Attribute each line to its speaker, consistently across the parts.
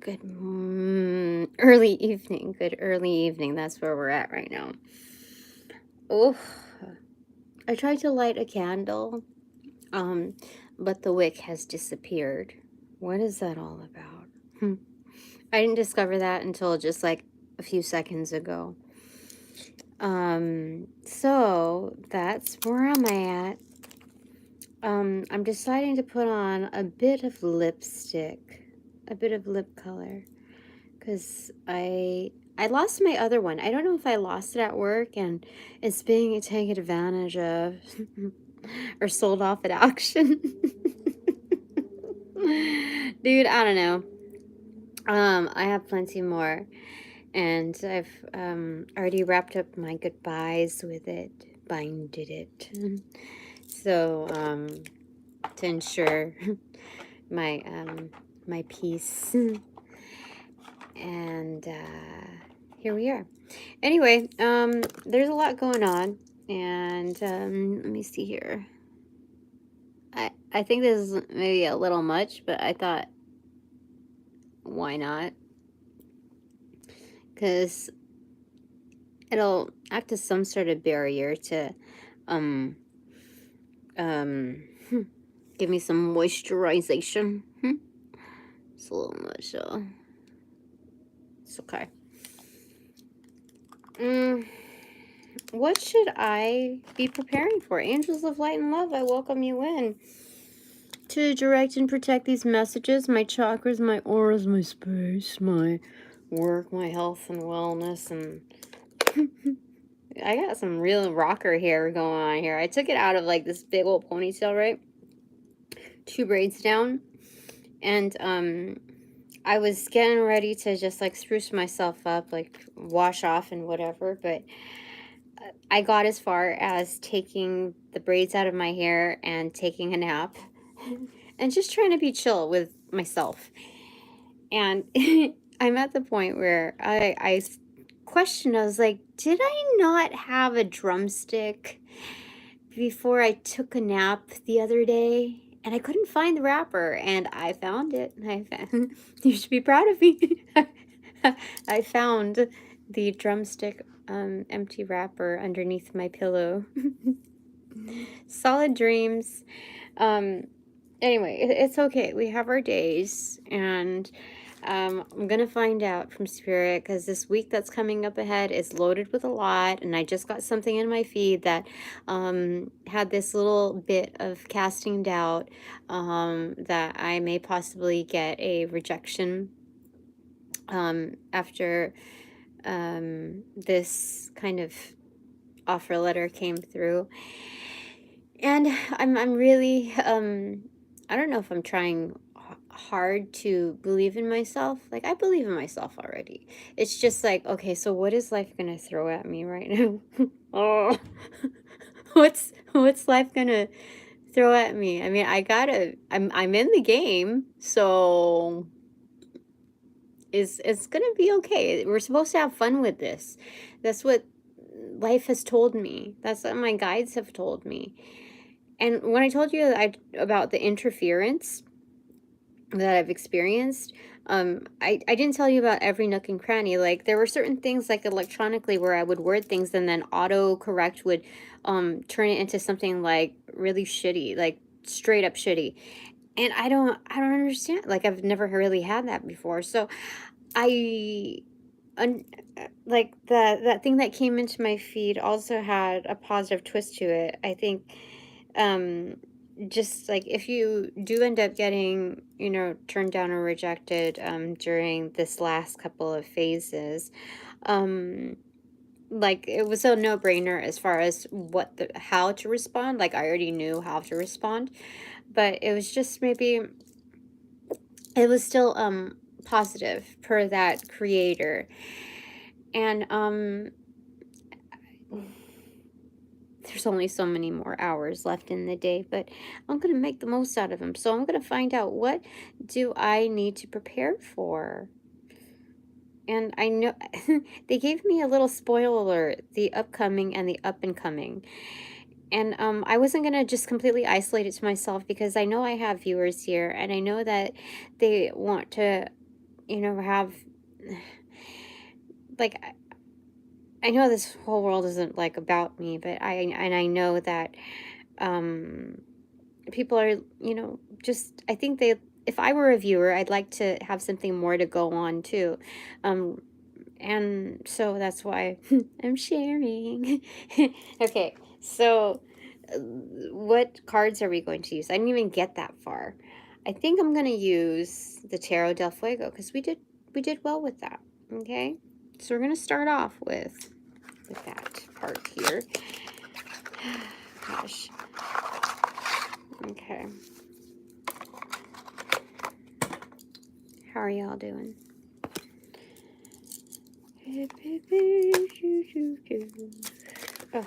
Speaker 1: Good early evening. Good early evening. That's where we're at right now. Oh, I tried to light a candle, um, but the wick has disappeared. What is that all about? I didn't discover that until just like a few seconds ago. So that's where am I at? I'm deciding to put on a bit of lipstick, a bit of lip color. Because I lost my other one. I don't know if I lost it at work and it's being taken advantage of or sold off at auction. Dude, I don't know. I have plenty more, and I've already wrapped up my goodbyes with it, binded it. So to ensure my my peace. And here we are. Anyway, there's a lot going on, and let me see here. I think this is maybe a little much, but I thought, why not? Because it'll act as some sort of barrier to um give me some moisturization. It's a little much, so it's okay. What should I be preparing for? Angels of light and love, I welcome you in. To direct and protect these messages, my chakras, my auras, my space, my work, my health and wellness, and I got some real rocker hair going on here. I took it out of like this big old ponytail, right? 2 braids down. And I was getting ready to just like spruce myself up, like wash off and whatever, but I got as far as taking the braids out of my hair and taking a nap and just trying to be chill with myself. And I'm at the point where I questioned, I was like, did I not have a drumstick before I took a nap the other day? And I couldn't find the wrapper, and I found it. You should be proud of me. I found the drumstick empty wrapper underneath my pillow. Solid dreams. Anyway, it's okay. We have our days, and I'm gonna find out from Spirit, because this week that's coming up ahead is loaded with a lot, and I just got something in my feed that had this little bit of casting doubt that I may possibly get a rejection after this kind of offer letter came through. And I'm really I don't know if I'm trying hard to believe in myself. Like, I believe in myself already. It's just like, okay, so what is life gonna throw at me right now? Oh, what's life gonna throw at me? I mean, I'm in the game, so it's gonna be okay. We're supposed to have fun with this. That's what life has told me. That's what my guides have told me. And when I told you about the interference that I've experienced, I didn't tell you about every nook and cranny. Like, there were certain things, like electronically, where I would word things and then autocorrect would turn it into something like really shitty, like straight up shitty. And I don't understand. Like, I've never really had that before. So like that thing that came into my feed also had a positive twist to it. I think just like if you do end up getting, turned down or rejected during this last couple of phases, like, it was a no-brainer as far as how to respond. Like, I already knew how to respond, but it was just maybe it was still positive per that creator. And there's only so many more hours left in the day, but I'm going to make the most out of them. So I'm going to find out, what do I need to prepare for? And I know they gave me a little spoiler alert, the upcoming and the up and coming. And I wasn't going to just completely isolate it to myself, because I know I have viewers here, and I know that they want to you know, have, like, I know this whole world isn't, like, about me, but I know that, people are, you know, just, I think they, if I were a viewer, I'd like to have something more to go on, too. Um, and so that's why I'm sharing. Okay, so what cards are we going to use? I didn't even get that far. I think I'm going to use the Tarot del Fuego because we did well with that. Okay, so we're going to start off with that part here. Gosh. Okay. How are y'all doing? Oh,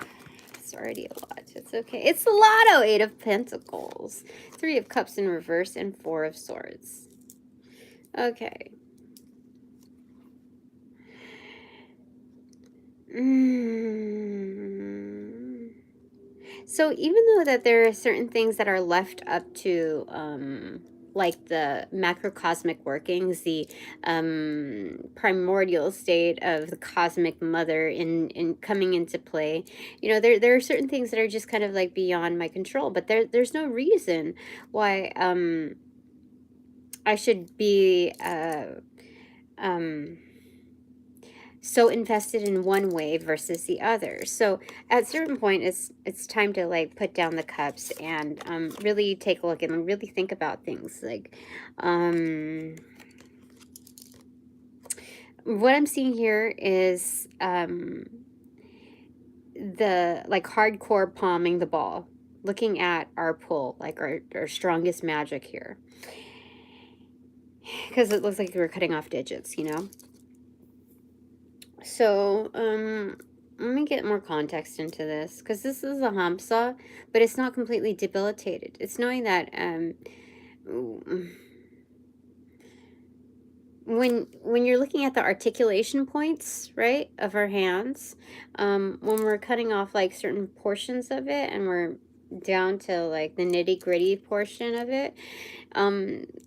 Speaker 1: it's already a lot. It's okay. It's the Lotto. 8 of Pentacles. 3 of Cups in reverse and 4 of Swords. Okay. So even though that there are certain things that are left up to, like the macrocosmic workings, the primordial state of the cosmic mother in coming into play, you know, there are certain things that are just kind of like beyond my control, but there's no reason why I should be so invested in one way versus the other. So at a certain point, it's time to like put down the cups and really take a look and really think about things. Like what I'm seeing here is the like hardcore palming the ball, looking at our pull, like our strongest magic here, because it looks like we're cutting off digits, you know. So, let me get more context into this, because this is a Hamsa, but it's not completely debilitated. It's knowing that, when you're looking at the articulation points, right, of our hands, when we're cutting off, like, certain portions of it, and we're down to, like, the nitty-gritty portion of it,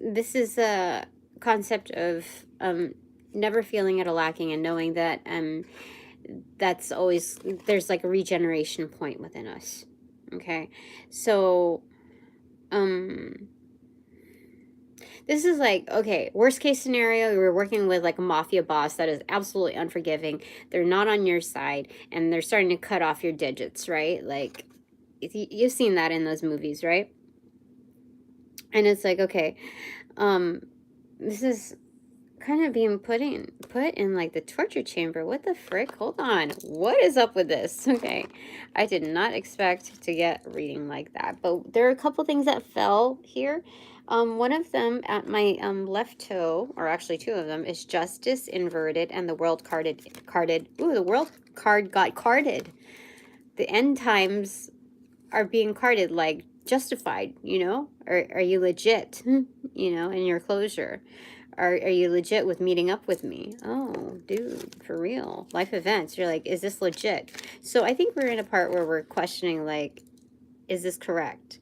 Speaker 1: this is a concept of, never feeling at a lacking and knowing that that's always, there's like a regeneration point within us. Okay, so this is like, okay, worst case scenario, we're working with like a mafia boss that is absolutely unforgiving. They're not on your side and they're starting to cut off your digits, right? Like you've seen that in those movies, right? And it's like, okay, this is kind of being put in like the torture chamber. What the frick? Hold on. What is up with this? Okay. I did not expect to get a reading like that. But there are a couple things that fell here. One of them at my left toe, or actually 2 of them, is Justice inverted and the World carded. Ooh, the World card got carded. The end times are being carded, like justified, you know? Are you legit, you know, in your closure? Are you legit with meeting up with me? Oh, dude, for real. Life events. You're like, is this legit? So I think we're in a part where we're questioning, like, is this correct?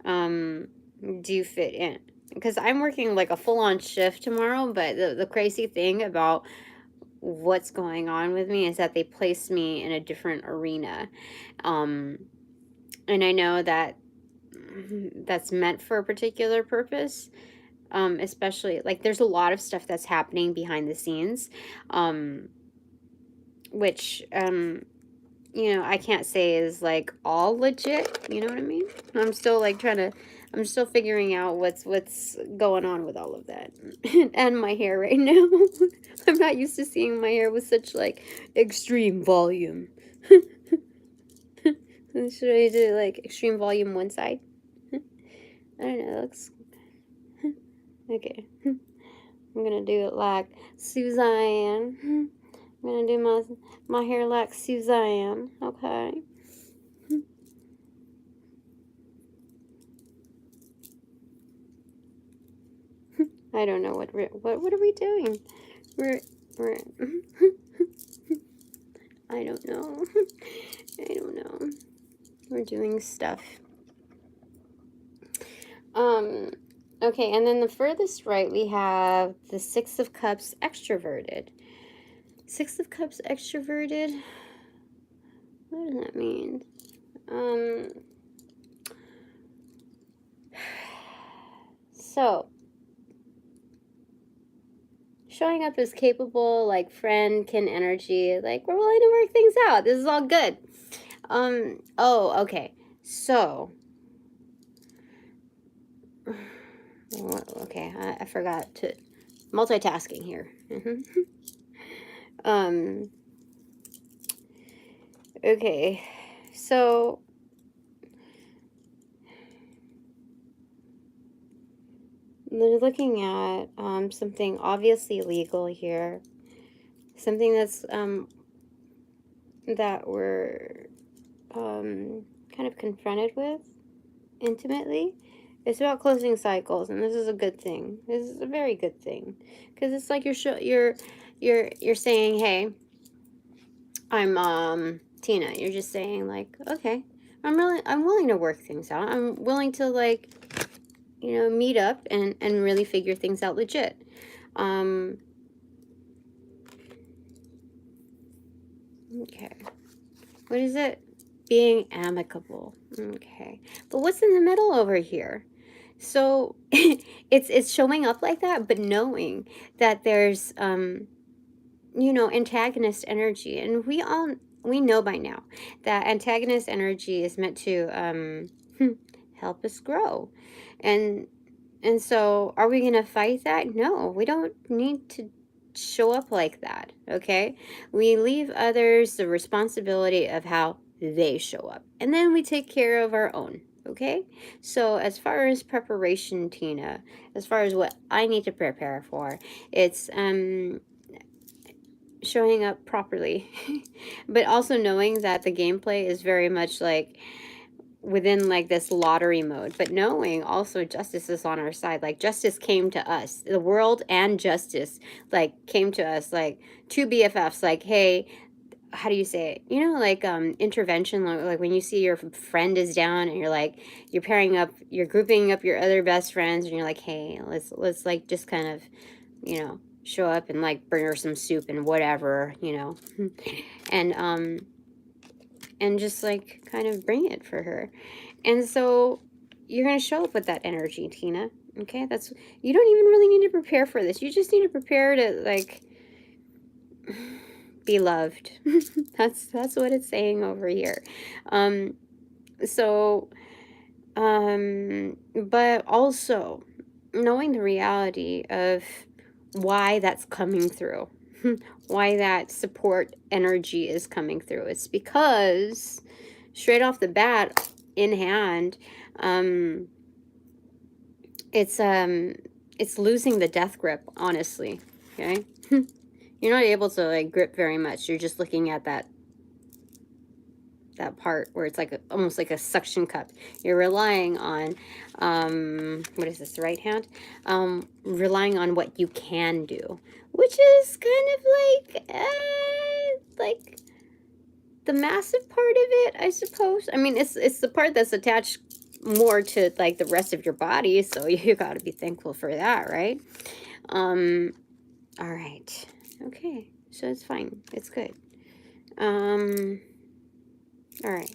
Speaker 1: Do you fit in? Because I'm working like a full-on shift tomorrow, but the crazy thing about what's going on with me is that they placed me in a different arena. And I know that that's meant for a particular purpose. Especially like there's a lot of stuff that's happening behind the scenes, which you know, I can't say is like all legit, you know what I mean? I'm still like I'm still figuring out what's going on with all of that. And my hair right now. I'm not used to seeing my hair with such like extreme volume. Should I do like extreme volume one side? I don't know, it looks okay. I'm gonna do it like Suzanne. I'm gonna do my hair like Suzanne. Okay. I don't know what are we doing? We're I don't know. I don't know. We're doing stuff. Okay, and then the furthest right, we have the Six of Cups extroverted. Six of Cups extroverted. What does that mean? So, showing up as capable, like friend, kin energy, like we're willing to work things out. This is all good. Oh, okay. So, okay, I forgot to multitasking here. Okay, so we're looking at something obviously legal here, something that's that we're kind of confronted with intimately. It's about closing cycles, and this is a good thing. This is a very good thing, because it's like you're saying, hey, I'm Tina. You're just saying like, okay, I'm willing to work things out. I'm willing to like, you know, meet up and really figure things out legit. Okay. What is it? Being amicable. Okay. But what's in the middle over here? So it's showing up like that, but knowing that there's you know, antagonist energy, and we know by now that antagonist energy is meant to help us grow. And so are we going to fight that? No, we don't need to show up like that, okay? We leave others the responsibility of how they show up, and then we take care of our own, okay? So as far as preparation, Tina, as far as what I need to prepare for, it's showing up properly, but also knowing that the gameplay is very much like within like this lottery mode, but knowing also justice is on our side. Like justice came to us, the world and justice like came to us, like two BFFs, like, hey, how do you say it, you know, like intervention, like when you see your friend is down and you're like, you're pairing up, you're grouping up your other best friends, and you're like, hey, let's like just kind of, you know, show up and like bring her some soup and whatever, you know, and just like kind of bring it for her. And so you're going to show up with that energy, Tina. Okay, that's, you don't even really need to prepare for this. You just need to prepare to like be loved. That's what it's saying over here. But also knowing the reality of why that's coming through, why that support energy is coming through. It's because straight off the bat in hand, it's losing the death grip, honestly. Okay. You're not able to like grip very much. You're just looking at that part where it's like almost like a suction cup. You're relying on what is this, the right hand, relying on what you can do, which is kind of like the massive part of it, I suppose. I mean, it's the part that's attached more to like the rest of your body, so you got to be thankful for that, right? All right. Okay, so it's fine, it's good. All right.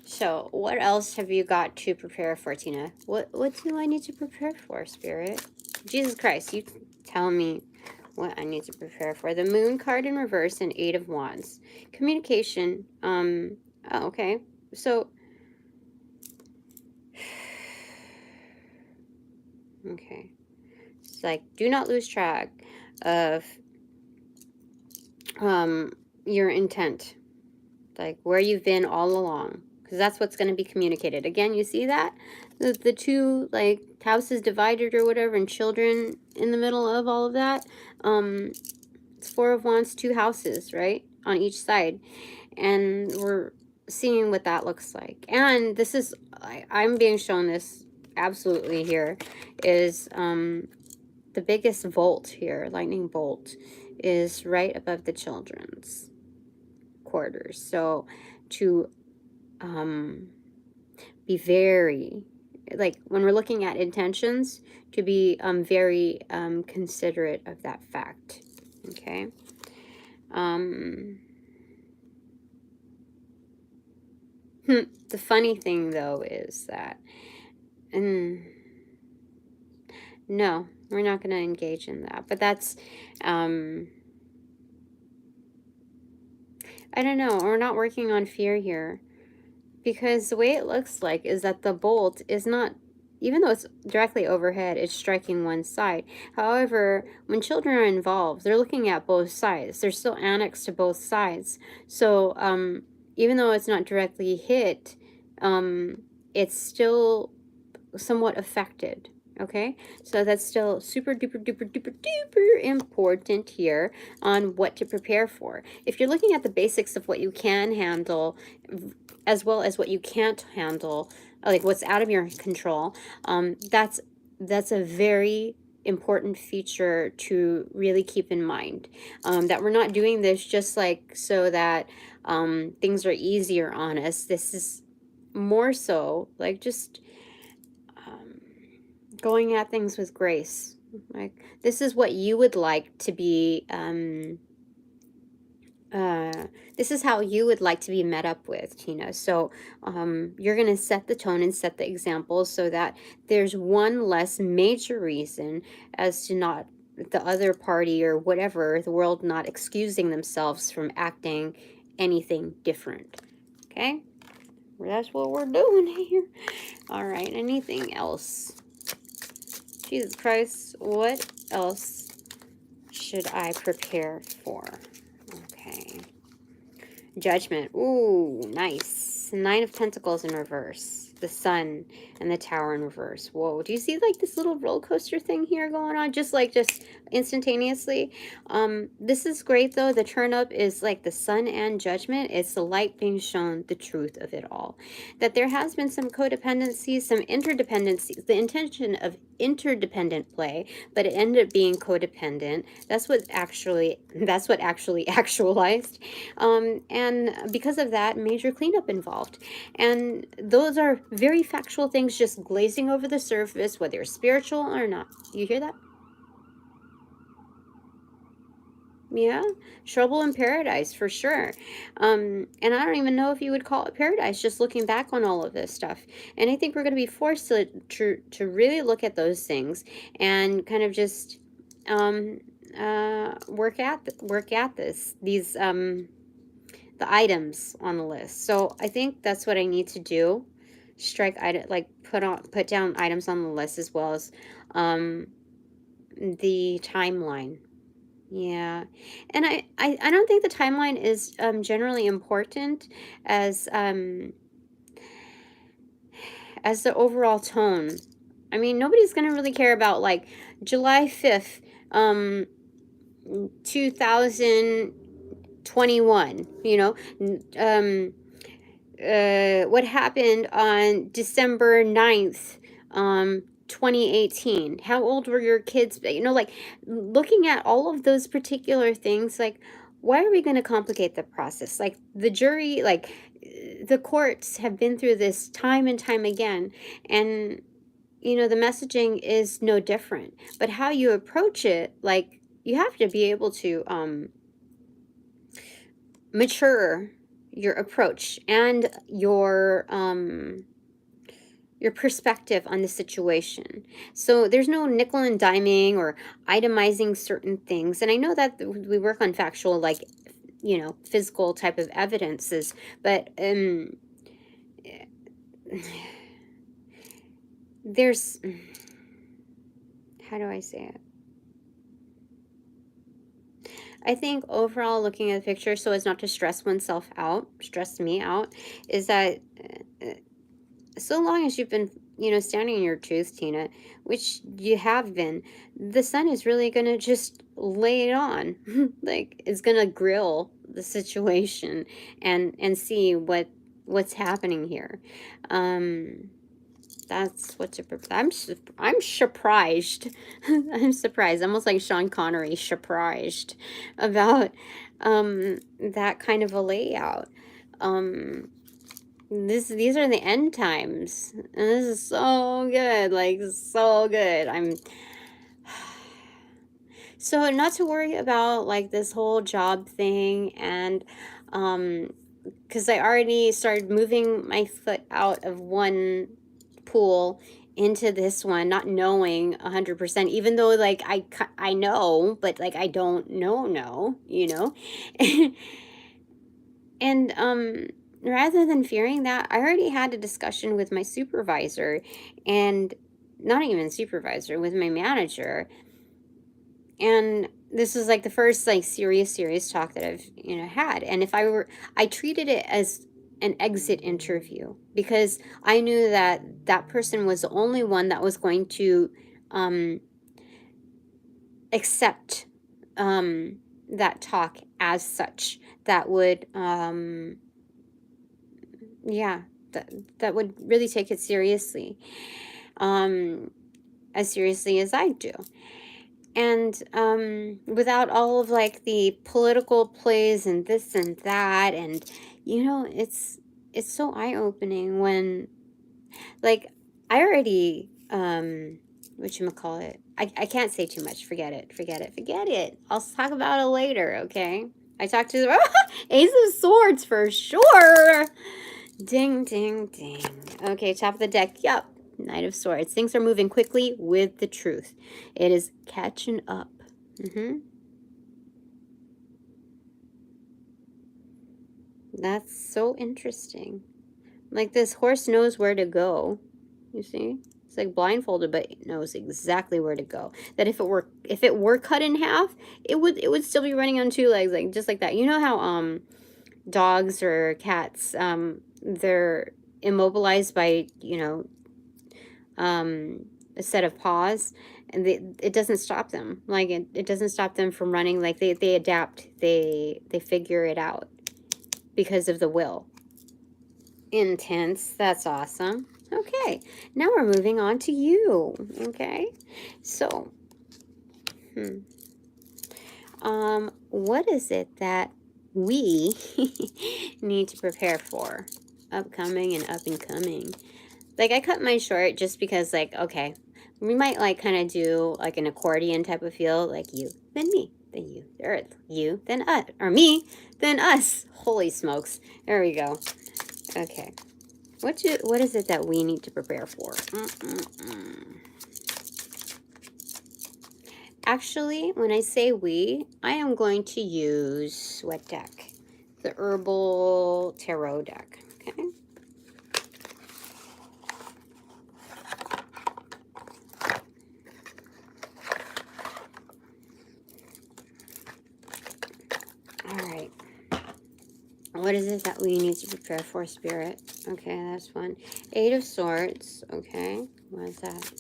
Speaker 1: So, what else have you got to prepare for, Tina? What do I need to prepare for, Spirit? Jesus Christ, you tell me what I need to prepare for. The Moon card in reverse and Eight of Wands. Communication. Oh, okay. So, okay. It's like, do not lose track of your intent. Like, where you've been all along. Because that's what's going to be communicated. Again, you see that? The two, like, houses divided or whatever, and children in the middle of all of that. It's Four of Wands, two houses, right? On each side. And we're seeing what that looks like. And this is, I'm being shown this absolutely here, is the biggest bolt here, lightning bolt, is right above the children's quarters. So to be very, like when we're looking at intentions, to be very considerate of that fact. Okay. The funny thing though is that no, we're not going to engage in that. But that's I don't know, we're not working on fear here, because the way it looks like is that the bolt is not, even though it's directly overhead, it's striking one side. However, when children are involved, they're looking at both sides. They're still annexed to both sides. So even though it's not directly hit, it's still somewhat affected. Okay, so that's still super duper duper duper duper important here on what to prepare for. If you're looking at the basics of what you can handle, as well as what you can't handle, like what's out of your control, that's a very important feature to really keep in mind. That we're not doing this just like so that things are easier on us. This is more so like just going at things with grace. Like, this is what you would like to be, this is how you would like to be met up with, Tina. So you're going to set the tone and set the example so that there's one less major reason as to not the other party or whatever, the world not excusing themselves from acting anything different. Okay? That's what we're doing here. All right, anything else? Jesus Christ, what else should I prepare for? Okay. Judgment. Ooh, nice. 9 of Pentacles in reverse. The Sun and the Tower in reverse. Whoa, do you see like this little roller coaster thing here going on? Just instantaneously. This is great though. The turn up is like the Sun and Judgment. It's the light being shown, the truth of it all. That there has been some codependency, some interdependency, the intention of interdependent play, but it ended up being codependent. That's what actually actualized. And because of that, major cleanup involved. And those are very factual things just glazing over the surface, whether you're spiritual or not. You hear that? Yeah, trouble in paradise for sure. And I don't even know if you would call it paradise, just looking back on all of this stuff. And I think we're going to be forced to really look at those things and kind of just work at these the items on the list. So I think that's what I need to do. Strike item, like put down items on the list, as well as the timeline. Yeah, and I don't think the timeline is generally important as the overall tone. I mean, nobody's gonna really care about like July 5th, 2021. You know, what happened on December 9th, 2018. How old were your kids? You know, like looking at all of those particular things, like, why are we going to complicate the process? Like the jury, like the courts have been through this time and time again. And, you know, the messaging is no different. But how you approach it, like, you have to be able to mature your approach and your perspective on the situation. So there's no nickel and diming or itemizing certain things. And I know that we work on factual, like, you know, physical type of evidences, but there's, how do I say it? I think overall, looking at the picture so as not to stress oneself out, stress me out, is that so long as you've been, you know, standing in your truth, Tina, which you have been, the Sun is really going to just lay it on. Like, it's going to grill the situation and see what's happening here. That's what to prepare. I'm surprised. I'm surprised. Almost like Sean Connery, surprised about that kind of a layout. These are the end times. And this is so good. Like, so good. So not to worry about like this whole job thing, and because I already started moving my foot out of one pool into this one, not knowing 100%, even though like I know, but like I don't know, you know. And rather than fearing that, I already had a discussion with my supervisor, and not even supervisor, with my manager. And this was like the first like serious talk that I've had. And if I treated it as an exit interview, because I knew that that person was the only one that was going to accept that talk as such, that would yeah, that would really take it seriously, as seriously as I do. And without all of like the political plays and this and that, and it's so eye-opening when, like, I already whatchamacallit, I can't say too much. Forget it. I'll talk about it later, okay? I talked to the Ace of Swords for sure. Ding, ding, ding. Okay, top of the deck. Yup. Knight of Swords. Things are moving quickly with the truth. It is catching up. That's so interesting. Like, this horse knows where to go. You see? It's like blindfolded, but it knows exactly where to go. That if it were cut in half, it would still be running on two legs, like just like that. You know how dogs or cats, they're immobilized by a set of paws, and it doesn't stop them. Like, it doesn't stop them from running. Like, they adapt, they figure it out because of the will. Intense. That's awesome. Okay, now we're moving on to you. Okay, so what is it that we need to prepare for upcoming and up and coming? Like, I cut mine short just because, like, okay, we might like kind of do like an accordion type of feel, like you, then me, then you, or you, then us, or me, then us. Holy smokes. There we go. Okay. What is it that we need to prepare for? Actually, when I say we, I am going to use what deck? The Herbal Tarot deck. Okay. Alright. What is it that we need to prepare for, Spirit? Okay, that's one. Eight of Swords. Okay. What is that?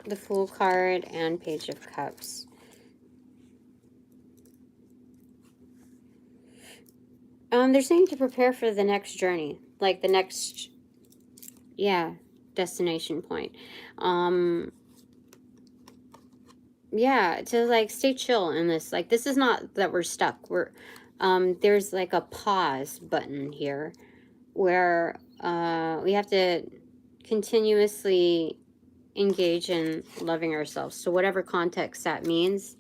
Speaker 1: The Fool card and Page of Cups. They're saying to prepare for the next journey. Like the next, destination point. Yeah, to like stay chill in this. Like, this is not that we're stuck. There's like a pause button here where we have to continuously engage in loving ourselves. So whatever context that means,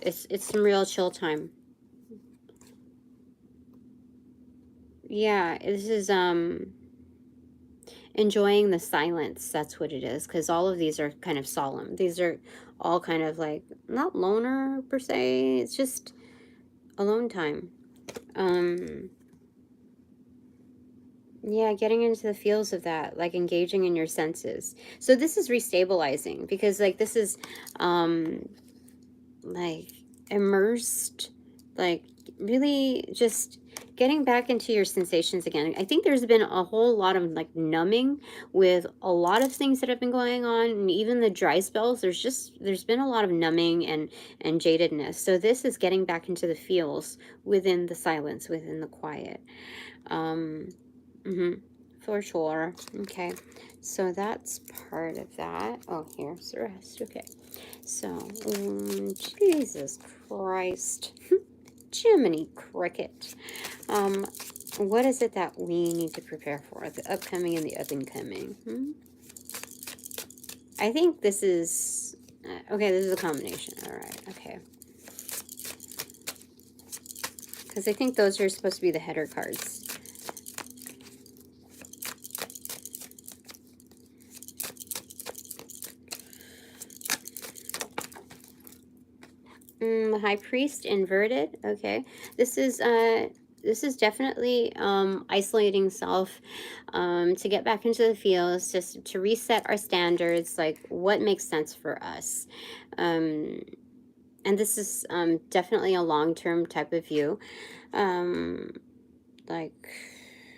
Speaker 1: it's some real chill time. Yeah, this is enjoying the silence. That's what it is, because all of these are kind of solemn. These are all kind of like, not loner per se, it's just alone time. Yeah, getting into the feels of that, like engaging in your senses. So this is restabilizing, because like this is like immersed, like really just getting back into your sensations again. I think there's been a whole lot of like numbing with a lot of things that have been going on, and even the dry spells, there's been a lot of numbing and jadedness. So this is getting back into the feels within the silence, within the quiet. for sure. Okay, so that's part of that. Oh, here's the rest. Okay, so Jesus Christ, Jiminy Cricket. What is it that we need to prepare for? The upcoming and the up-and-coming. I think this is... okay, this is a combination. All right, okay. Because I think those are supposed to be the header cards. High Priest inverted. Okay, this is definitely isolating self, to get back into the fields, just to reset our standards, like what makes sense for us. And this is definitely a long-term type of view. Like,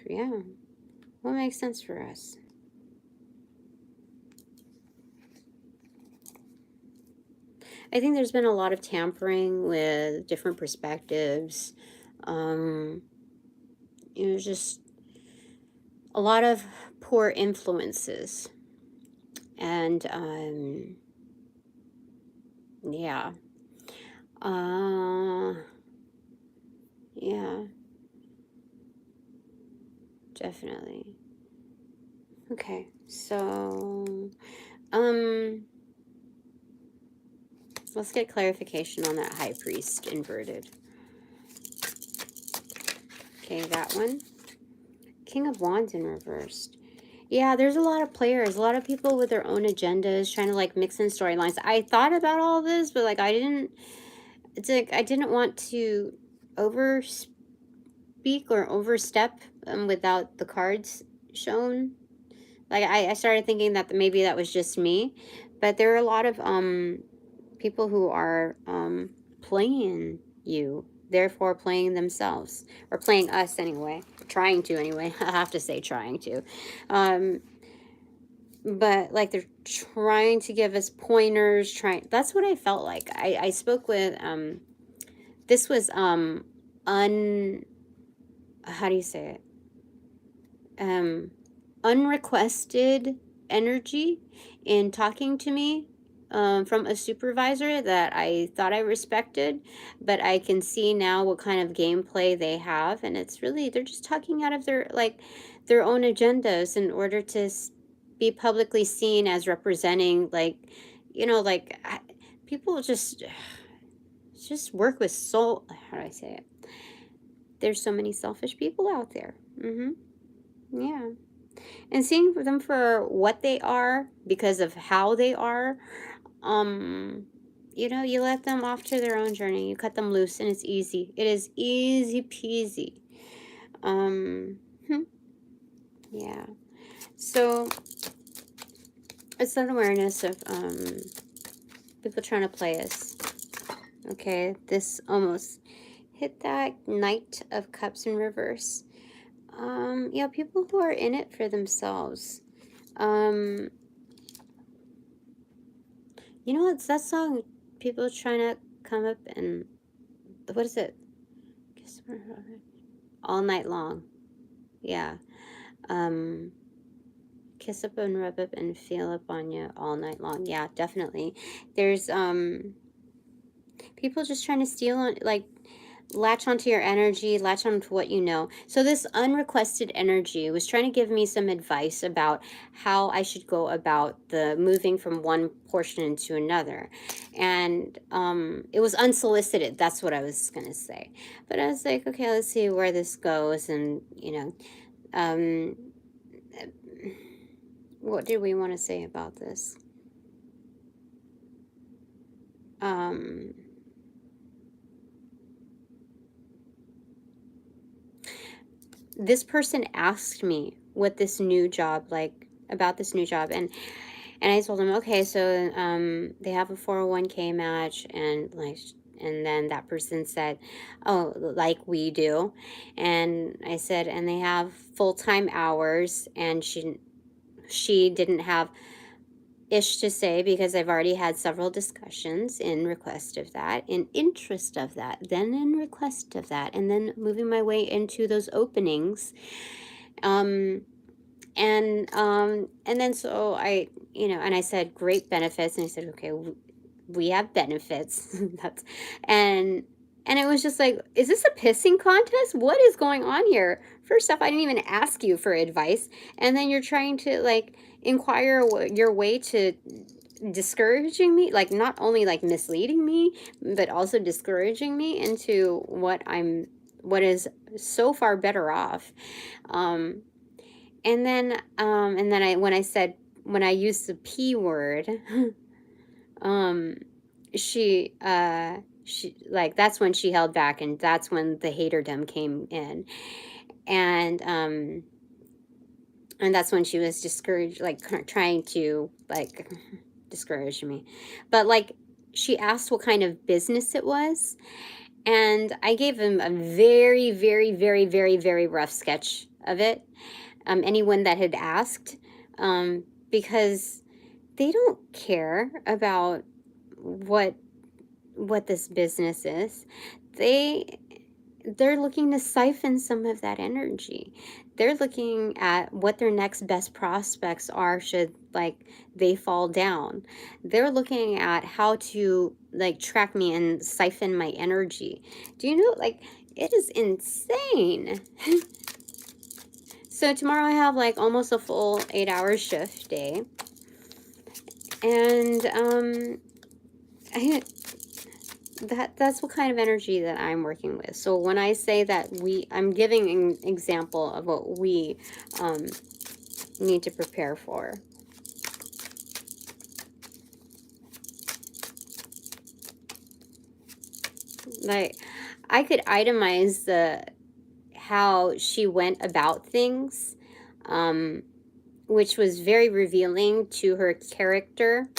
Speaker 1: yeah, what makes sense for us? I think there's been a lot of tampering with different perspectives. Just a lot of poor influences. And, yeah. Yeah. Definitely. Okay, so, let's get clarification on that High Priest inverted. Okay, that one. King of Wands in reversed. Yeah, there's a lot of players, a lot of people with their own agendas trying to like mix in storylines. I thought about all this, but like I didn't want to overspeak or overstep without the cards shown. Like I started thinking that maybe that was just me, but there are a lot of people who are playing you, therefore playing themselves, or playing us anyway, trying to anyway. I have to say trying to, but like they're trying to give us pointers, that's what I felt like. I spoke with this was how do you say it, unrequested energy in talking to me from a supervisor that I thought I respected, but I can see now what kind of gameplay they have, and it's really, they're just talking out of their own agendas in order to be publicly seen as representing, like, people just work with soul. How do I say it? There's so many selfish people out there. Yeah. And seeing them for what they are, because of how they are, you let them off to their own journey. You cut them loose, and it's easy. It is easy peasy. Yeah. So it's an awareness of people trying to play us. Okay, this almost hit that Knight of Cups in reverse. Yeah, people who are in it for themselves. It's that song, people trying to come up and, what is it? All Night Long. Yeah. Kiss up and rub up and feel up on you all night long. Yeah, definitely. There's people just trying to steal on, like, latch onto your energy, latch onto what you know. So this unrequested energy was trying to give me some advice about how I should go about the moving from one portion into another. And it was unsolicited. That's what I was going to say. But I was like, okay, let's see where this goes. And, what do we want to say about this? This person asked me what this new job, about this new job, and I told them, okay, so they have a 401k match, and then that person said, oh, like we do. And I said, and they have full-time hours, and she didn't have ish to say, because I've already had several discussions in request of that, in interest of that, then in request of that, and then moving my way into those openings. And then so I, and I said great benefits, and I said, okay, we have benefits. That's and it was just like, is this a pissing contest? What is going on here? First off, I didn't even ask you for advice, and then you're trying to like inquire your way to discouraging me, like not only like misleading me, but also discouraging me into what is so far better off. And then when I used the P word, she like, that's when she held back, and that's when the haterdom came in, and that's when she was discouraged, like trying to like discourage me. But like, she asked what kind of business it was, and I gave him a very, very, very, very, very rough sketch of it. Anyone that had asked, because they don't care about what this business is. They're looking to siphon some of that energy. They're looking at what their next best prospects are should like they fall down. They're looking at how to like track me and siphon my energy. Do you know, like, it is insane. So tomorrow I have like almost a full 8-hour shift day. And that's what kind of energy that I'm working with. So when I say that I'm giving an example of what we need to prepare for. Like, I could itemize how she went about things, which was very revealing to her character.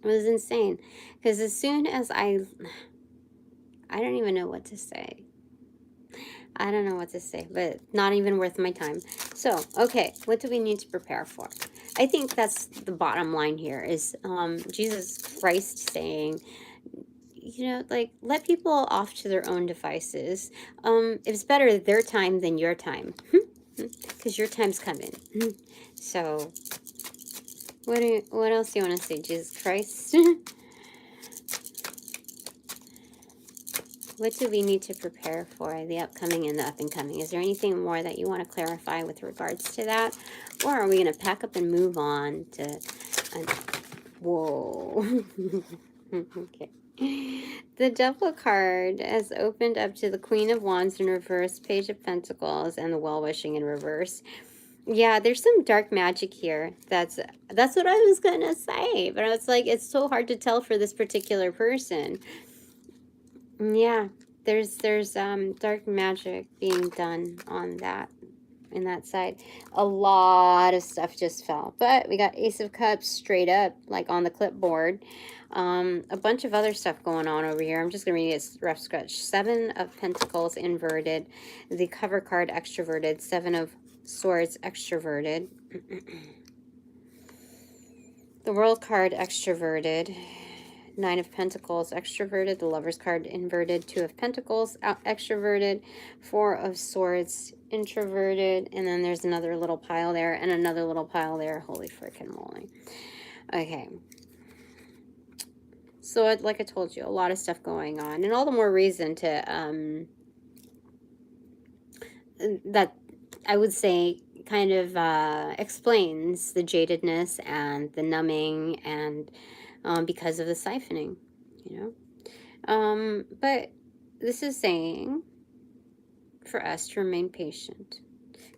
Speaker 1: It was insane. Because as soon as I don't even know what to say. I don't know what to say, but not even worth my time. So, okay, what do we need to prepare for? I think that's the bottom line here is Jesus Christ saying, like, let people off to their own devices. It's better their time than your time. Because your time's coming. So, what else do you want to say, Jesus Christ? What do we need to prepare for the upcoming and the up and coming? Is there anything more that you want to clarify with regards to that? Or are we going to pack up and move on to... whoa. Okay. The Devil card has opened up to the Queen of Wands in reverse, Page of Pentacles, and the Well-Wishing in reverse. Yeah, there's some dark magic here. That's what I was going to say. But I was like, it's so hard to tell for this particular person. Yeah, there's dark magic being done on in that side. A lot of stuff just fell, but we got Ace of Cups straight up, like on the clipboard. A bunch of other stuff going on over here. I'm just gonna read it rough sketch. 7 of Pentacles inverted, the cover card extroverted, 7 of Swords extroverted, the World card extroverted, 9 of Pentacles extroverted, the Lover's card inverted, 2 of Pentacles extroverted, 4 of Swords introverted, and then there's another little pile there and another little pile there. Holy freaking moly. Okay. So like I told you, a lot of stuff going on, and all the more reason to that I would say kind of explains the jadedness and the numbing and because of the siphoning, but this is saying for us to remain patient,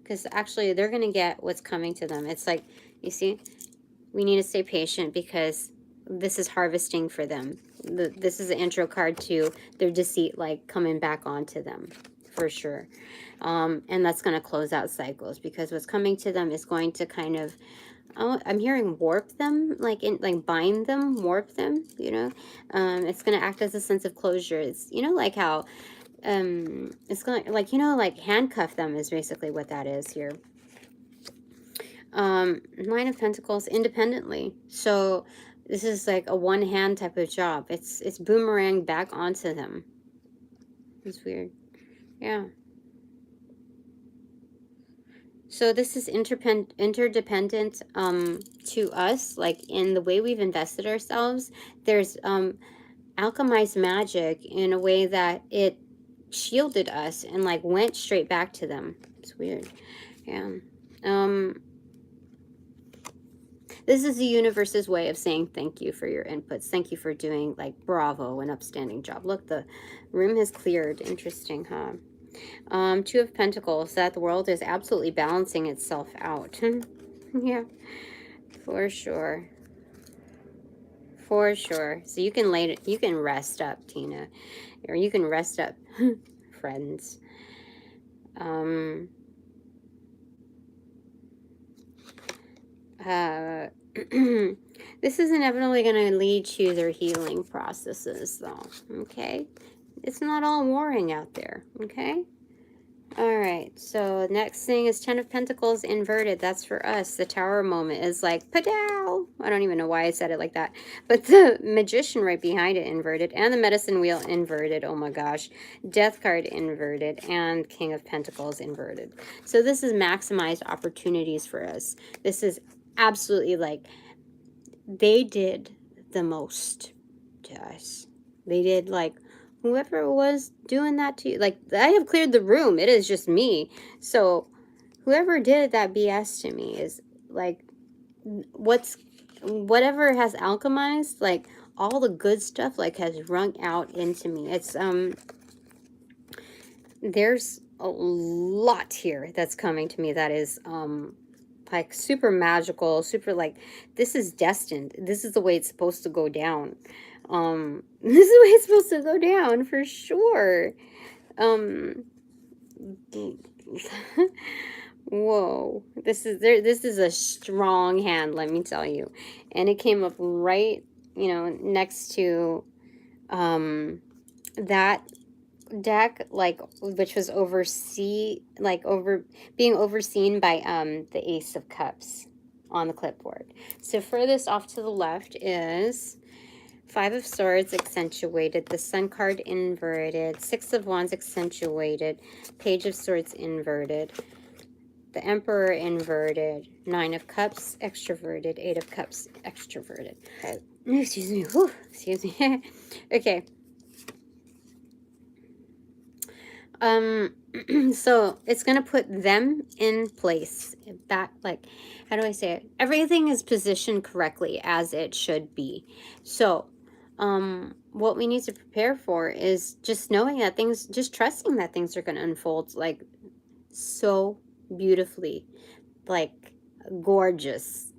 Speaker 1: because actually they're going to get what's coming to them. It's like, you see, we need to stay patient because this is harvesting for them. This is an intro card to their deceit, like coming back onto them for sure. And that's going to close out cycles, because what's coming to them is going to kind of, I'm hearing warp them, like bind them, warp them, it's going to act as a sense of closure. It's, like how, it's going to, like handcuff them is basically what that is here. 9 of Pentacles independently. So this is like a one-hand type of job. It's boomerang back onto them. It's weird. Yeah. So this is interdependent to us, like in the way we've invested ourselves. There's alchemized magic in a way that it shielded us and like went straight back to them. It's weird. Yeah. This is the universe's way of saying thank you for your inputs. Thank you for doing like bravo, an upstanding job. Look, the room has cleared. Interesting, huh? Two of Pentacles, that the world is absolutely balancing itself out. Yeah, for sure. For sure. So you can you can rest up, Tina. Or you can rest up, friends. This is inevitably going to lead to their healing processes, though. Okay? It's not all warring out there. Okay? All right, so next thing is 10 of Pentacles inverted. That's for us. The Tower moment is like, padow! I don't even know why I said it like that. But the Magician right behind it inverted. And the Medicine Wheel inverted. Oh my gosh. Death card inverted. And King of Pentacles inverted. So this is maximized opportunities for us. This is absolutely like, they did the most to us. They did like, whoever was doing that to you, like, I have cleared the room. It is just me. So whoever did that BS to me is like, whatever has alchemized, like all the good stuff like has wrung out into me. It's there's a lot here that's coming to me that is like super magical, super like, this is destined. This is the way it's supposed to go down. This is the way it's supposed to go down for sure. Whoa, this is a strong hand, let me tell you. And it came up right, you know, next to that deck, like, which was being overseen by the Ace of Cups on the clipboard. So furthest off to the left is Five of Swords accentuated, the Sun card inverted, Six of Wands accentuated, Page of Swords inverted, the Emperor inverted, Nine of Cups extroverted, Eight of Cups extroverted. Excuse me. Whew, excuse me. Okay. So it's going to put them in place back, like, how do I say it? Everything is positioned correctly as it should be. So, what we need to prepare for is just knowing that things, just trusting that things are going to unfold like so beautifully, like gorgeous.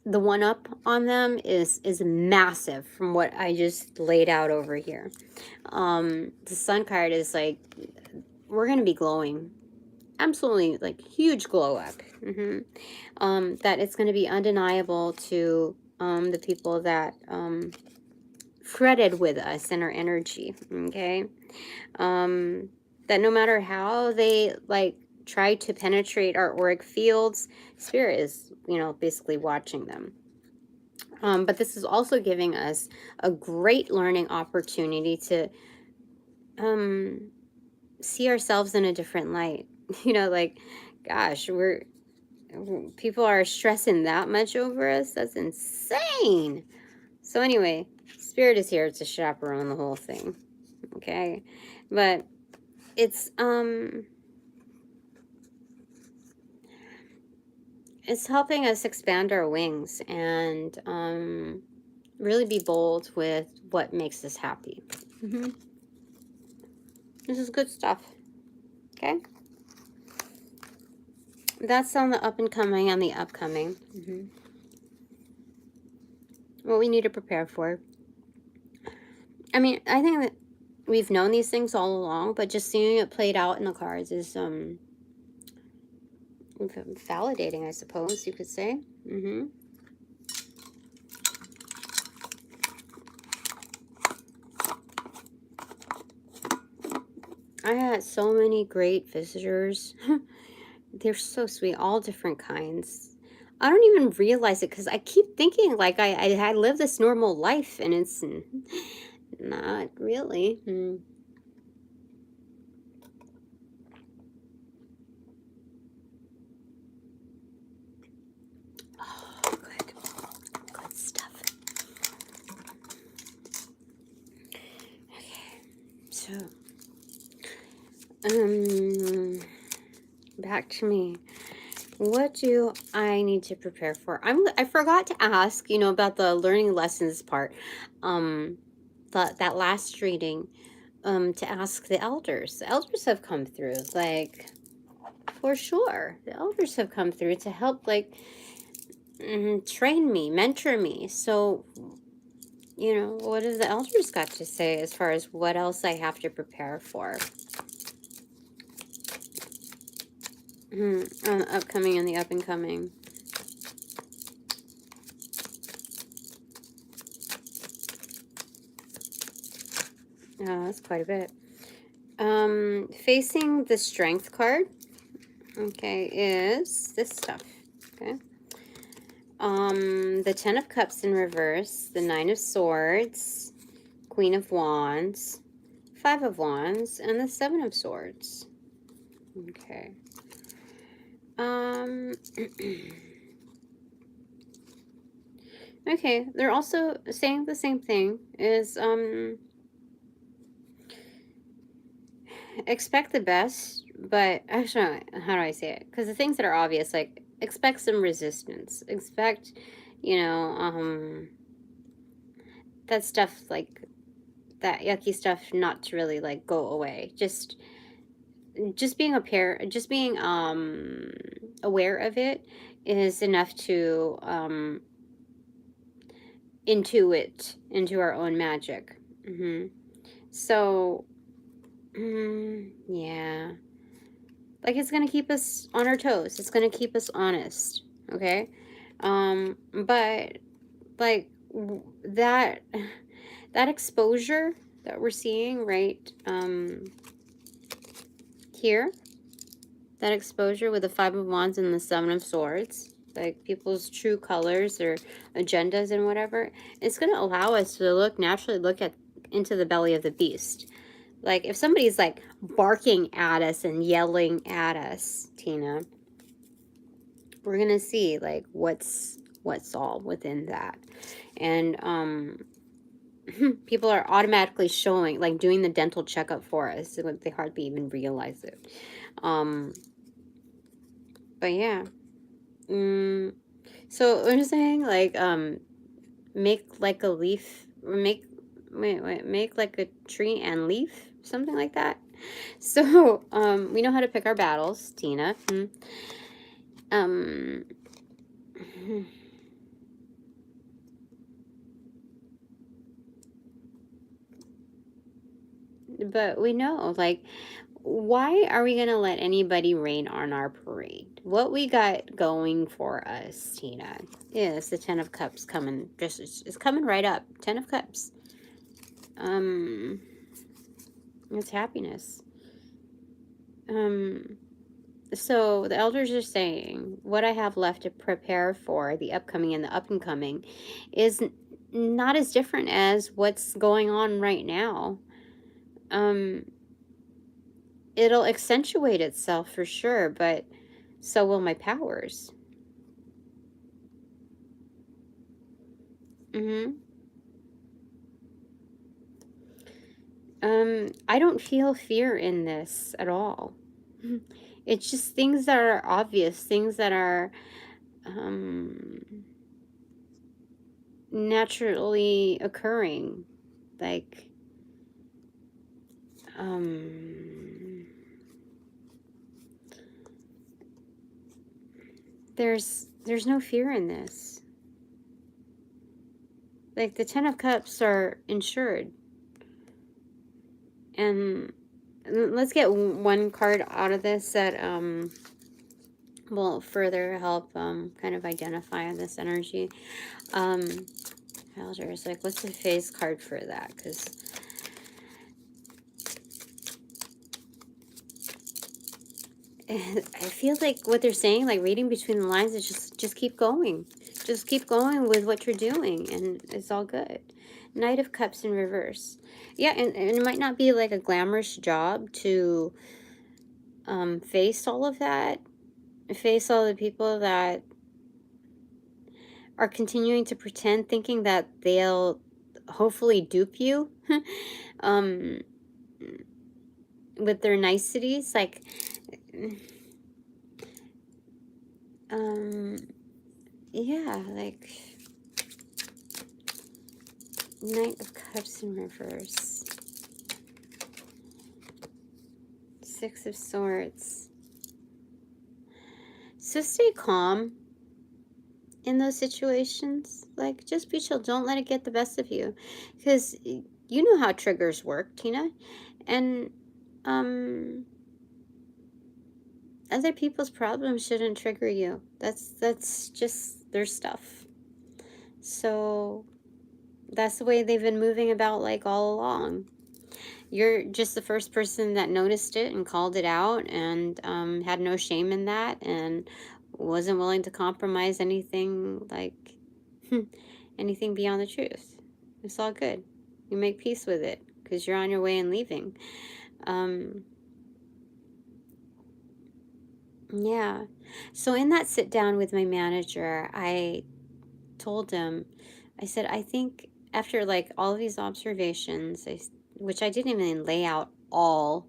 Speaker 1: The one up on them is massive from what I just laid out over here. The Sun card is like, we're going to be glowing. Absolutely, like, huge glow up. That it's going to be undeniable to the people that fretted with us in our energy. Okay? That no matter how they, like, try to penetrate our auric fields, Spirit is, you know, basically watching them. But this is also giving us a great learning opportunity to see ourselves in a different light. You know, like, gosh, people are stressing that much over us. That's insane. So anyway, Spirit is here to chaperone the whole thing. Okay? But it's helping us expand our wings and really be bold with what makes us happy. This is good stuff. Okay? That's on the up and coming and the upcoming. What we need to prepare for. I mean, I think that we've known these things all along, but just seeing it played out in the cards is validating, I suppose you could say. I had so many great visitors. They're so sweet, all different kinds. I don't even realize it because I keep thinking like I live this normal life, and it's not really. Back to me. What do I need to prepare for? I forgot to ask, you know, about the learning lessons part. That last reading, to ask the elders. The elders have come through, like, for sure. The elders have come through to help, like, train me, mentor me. So, you know, what have the elders got to say as far as what else I have to prepare for? Upcoming and the up and coming. Oh, that's quite a bit. Facing the strength card, okay, is this stuff. Okay. The 10 of Cups in reverse, the 9 of Swords, Queen of Wands, 5 of Wands, and the 7 of Swords. Okay. Okay, they're also saying the same thing, is, expect the best, but actually, how do I say it? Because the things that are obvious, like, expect some resistance. Expect, you know, that stuff, like, that yucky stuff not to really, like, go away. Just being aware of it is enough to, intuit into our own magic. So, yeah. Like, it's going to keep us on our toes. It's going to keep us honest. Okay? But, like, that exposure that we're seeing, right, here, that exposure with the 5 of Wands and the 7 of Swords, like, people's true colors or agendas and whatever, it's going to allow us to naturally look into the belly of the beast. Like, if somebody's, like, barking at us and yelling at us, Tina, we're going to see, like, what's all within that. And, people are automatically showing, like, doing the dental checkup for us. So they hardly even realize it. But, yeah. So, I'm saying, like, make, like, a leaf, make like a tree and leaf, something like that. So, we know how to pick our battles, Tina. But we know, like, why are we going to let anybody rain on our parade? What we got going for us, Tina, is the 10 of Cups coming. It's coming right up. 10 of Cups. It's happiness. So the elders are saying what I have left to prepare for the upcoming and the up and coming is not as different as what's going on right now. It'll accentuate itself for sure, but so will my powers. I don't feel fear in this at all. It's just things that are obvious, things that are naturally occurring. Like, there's no fear in this. Like, the 10 of Cups are insured. And let's get one card out of this that will further help kind of identify this energy. Elders, like, what's the phase card for that? Because I feel like what they're saying, like, reading between the lines, is just keep going. Just keep going with what you're doing, and it's all good. Knight of Cups in reverse. Yeah, and it might not be, like, a glamorous job to face all of that. Face all the people that are continuing to pretend, thinking that they'll hopefully dupe you. with their niceties, like, yeah, like, Knight of Cups in reverse, Six of Swords. So stay calm in those situations. Like, just be chill. Don't let it get the best of you, because you know how triggers work, Tina. And other people's problems shouldn't trigger you. That's just their stuff. So that's the way they've been moving about, like, all along. You're just the first person that noticed it and called it out, and had no shame in that, and wasn't willing to compromise anything, like, anything beyond the truth. It's all good. You make peace with it, because you're on your way and leaving. Yeah. So in that sit down with my manager, I told him, I said, I think after, like, all of these observations, which I didn't even lay out all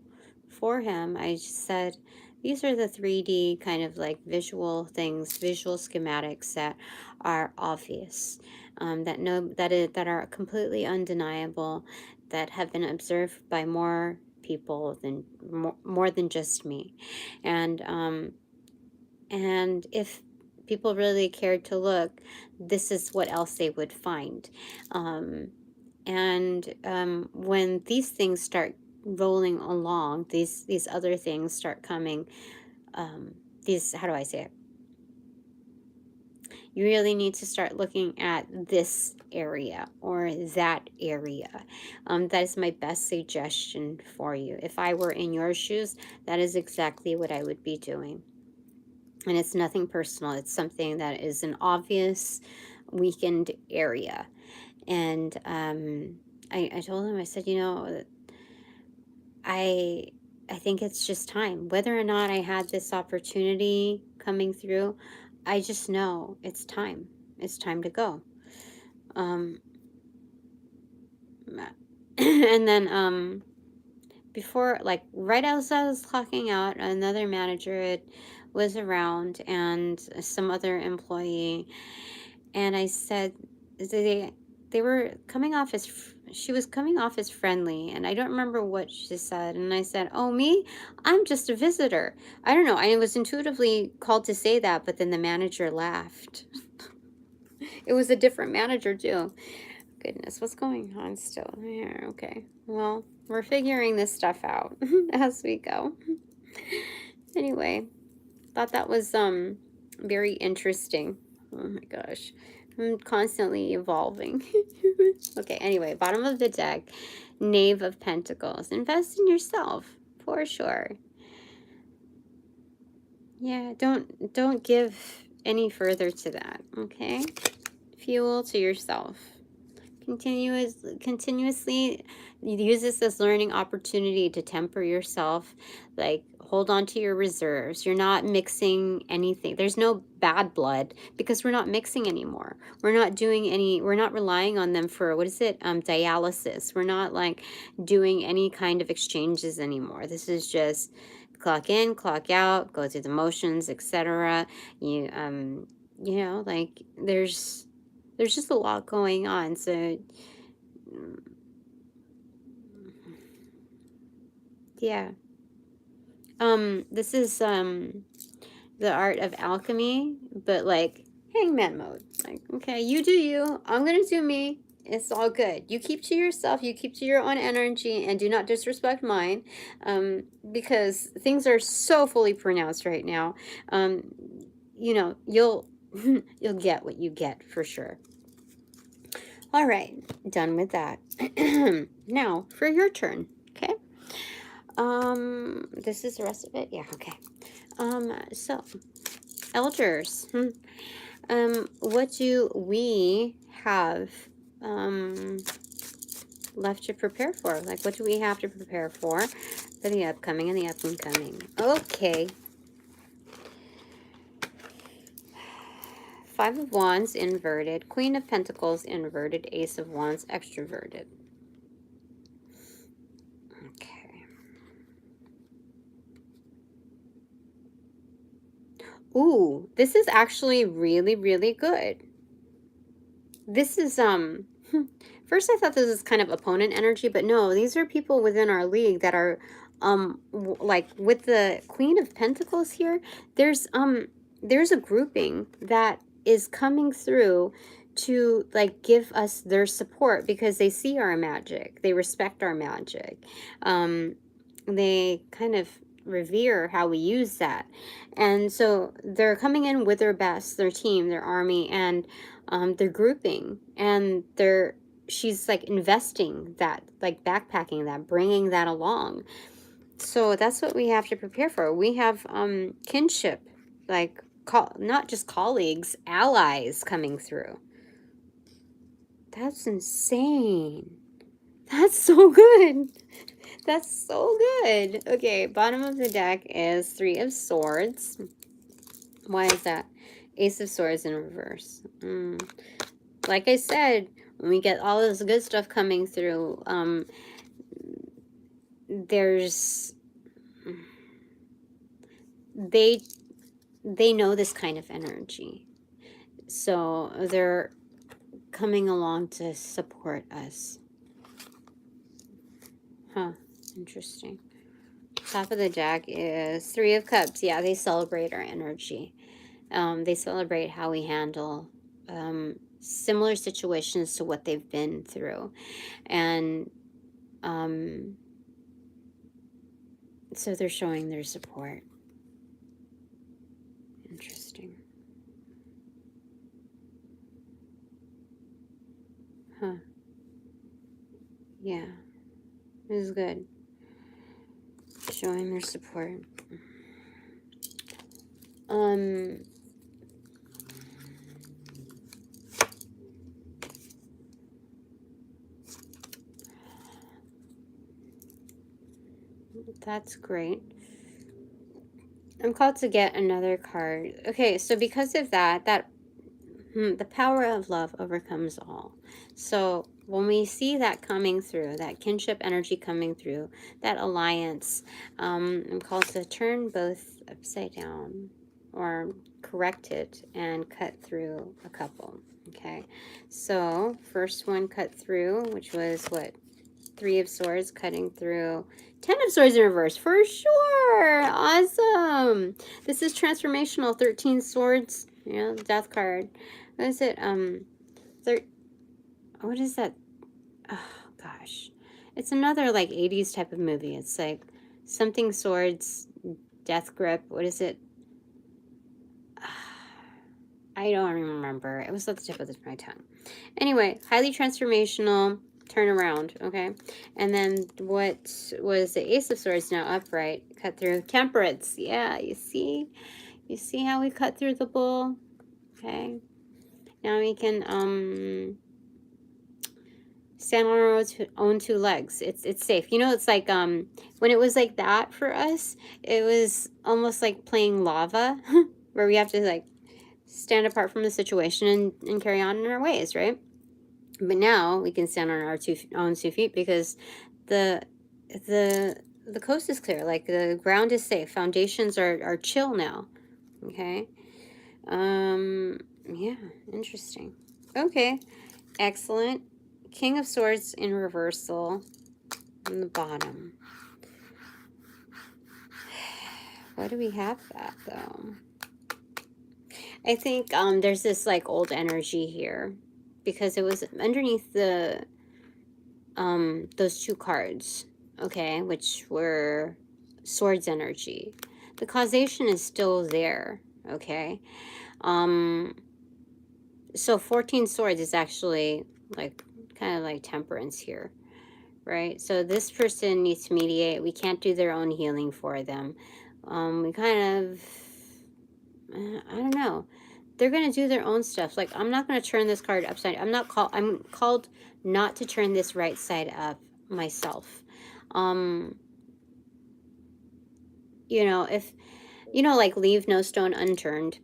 Speaker 1: for him, I just said, these are the 3D kind of, like, visual things, visual schematics that are obvious, that are completely undeniable, that have been observed by more people than more than just me. And if people really cared to look, this is what else they would find. When these things start rolling along, these other things start coming, how do I say it? You really need to start looking at this area or that area. That is my best suggestion for you. If I were in your shoes, that is exactly what I would be doing. And it's nothing personal. It's something that is an obvious weakened area. And I told him, I said, you know, I think it's just time. Whether or not I had this opportunity coming through, I just know it's time. It's time to go. And then before, like, right as I was clocking out, another manager was around, and some other employee, and I said, they were coming off as, she was coming off as friendly, and I don't remember what she said, and I said, oh, me? I'm just a visitor. I don't know, I was intuitively called to say that, but then the manager laughed. It was a different manager too. Goodness, what's going on still here? Okay, well, we're figuring this stuff out as we go. Anyway, thought that was very interesting. Oh my gosh, I'm constantly evolving. Okay, anyway, bottom of the deck, Knave of Pentacles. Invest in yourself for sure. Yeah, don't give any further to that. Okay, fuel to yourself. Continuously use this as learning opportunity to temper yourself. Like, hold on to your reserves. You're not mixing anything. There's no bad blood, because we're not mixing anymore. We're not relying on them for, what is it, dialysis. We're not, like, doing any kind of exchanges anymore. This is just clock in, clock out, go through the motions, etc. You know, like, there's just a lot going on. So yeah, this is the art of alchemy, but, like, hangman mode. Like, okay, you do you, I'm gonna do me. It's all good. You keep to yourself, you keep to your own energy, and do not disrespect mine, because things are so fully pronounced right now. You know, you'll get what you get for sure. All right, done with that. Now for your turn, okay? This is the rest of it. Yeah, okay. So, elders, what do we have left to prepare for? Like, what do we have to prepare for the upcoming and the up and coming? Okay. Five of Wands inverted, Queen of Pentacles inverted, Ace of Wands extroverted. Okay. Ooh, this is actually really, really good. This is, first I thought this was kind of opponent energy, but no, these are people within our league that are, like with the Queen of Pentacles here, there's a grouping that is coming through to like give us their support because they see our magic, they respect our magic, they kind of revere how we use that, and so they're coming in with their best, their team, their army, and they're grouping, and she's like investing that, like backpacking that, bringing that along. So that's what we have to prepare for. We have kinship, like not just colleagues, allies coming through. That's insane. That's so good. That's so good. Okay, bottom of the deck is 3 of Swords. Why is that? Ace of Swords in reverse. Like I said, when we get all this good stuff coming through, they know this kind of energy. So they're coming along to support us. Huh, interesting. Top of the deck is 3 of Cups. Yeah, they celebrate our energy. They celebrate how we handle similar situations to what they've been through. And so they're showing their support. Interesting. Huh. Yeah. It was good. Showing their support. That's great. I'm called to get another card. Okay, so because of that, the power of love overcomes all. So when we see that coming through, that kinship energy coming through, that alliance, I'm called to turn both upside down or correct it and cut through a couple. Okay, so first one cut through, which was what? 3 of Swords cutting through 10 of Swords in reverse, for sure. Awesome. This is transformational. 13 Swords, death card. What is it? What is that? Oh, gosh. It's another, like, 80s type of movie. It's, like, something swords, death grip. What is it? I don't remember. It was at the tip of my tongue. Anyway, highly transformational. Turn around, okay? And then what was the Ace of Swords now upright? Cut through Temperance. Yeah, you see? You see how we cut through the bull? Okay. Now we can stand on our own 2 legs. It's safe. You know, it's like when it was like that for us, it was almost like playing lava where we have to like stand apart from the situation and carry on in our ways, right? But now we can stand on our own 2 feet because the coast is clear. Like the ground is safe. Foundations are chill now. Okay. Yeah, interesting. Okay, excellent. King of Swords in reversal on the bottom. Why do we have that though? I think there's this like old energy here because it was underneath the those 2 cards, okay, which were Swords energy. The causation is still there, okay. So 14 Swords is actually like kind of like Temperance here, right? So this person needs to mediate. We can't do their own healing for them. We kind of, I don't know. They're going to do their own stuff. Like, I'm not going to turn this card upside. I'm called not to turn this right side up myself. You know, if, like leave no stone unturned.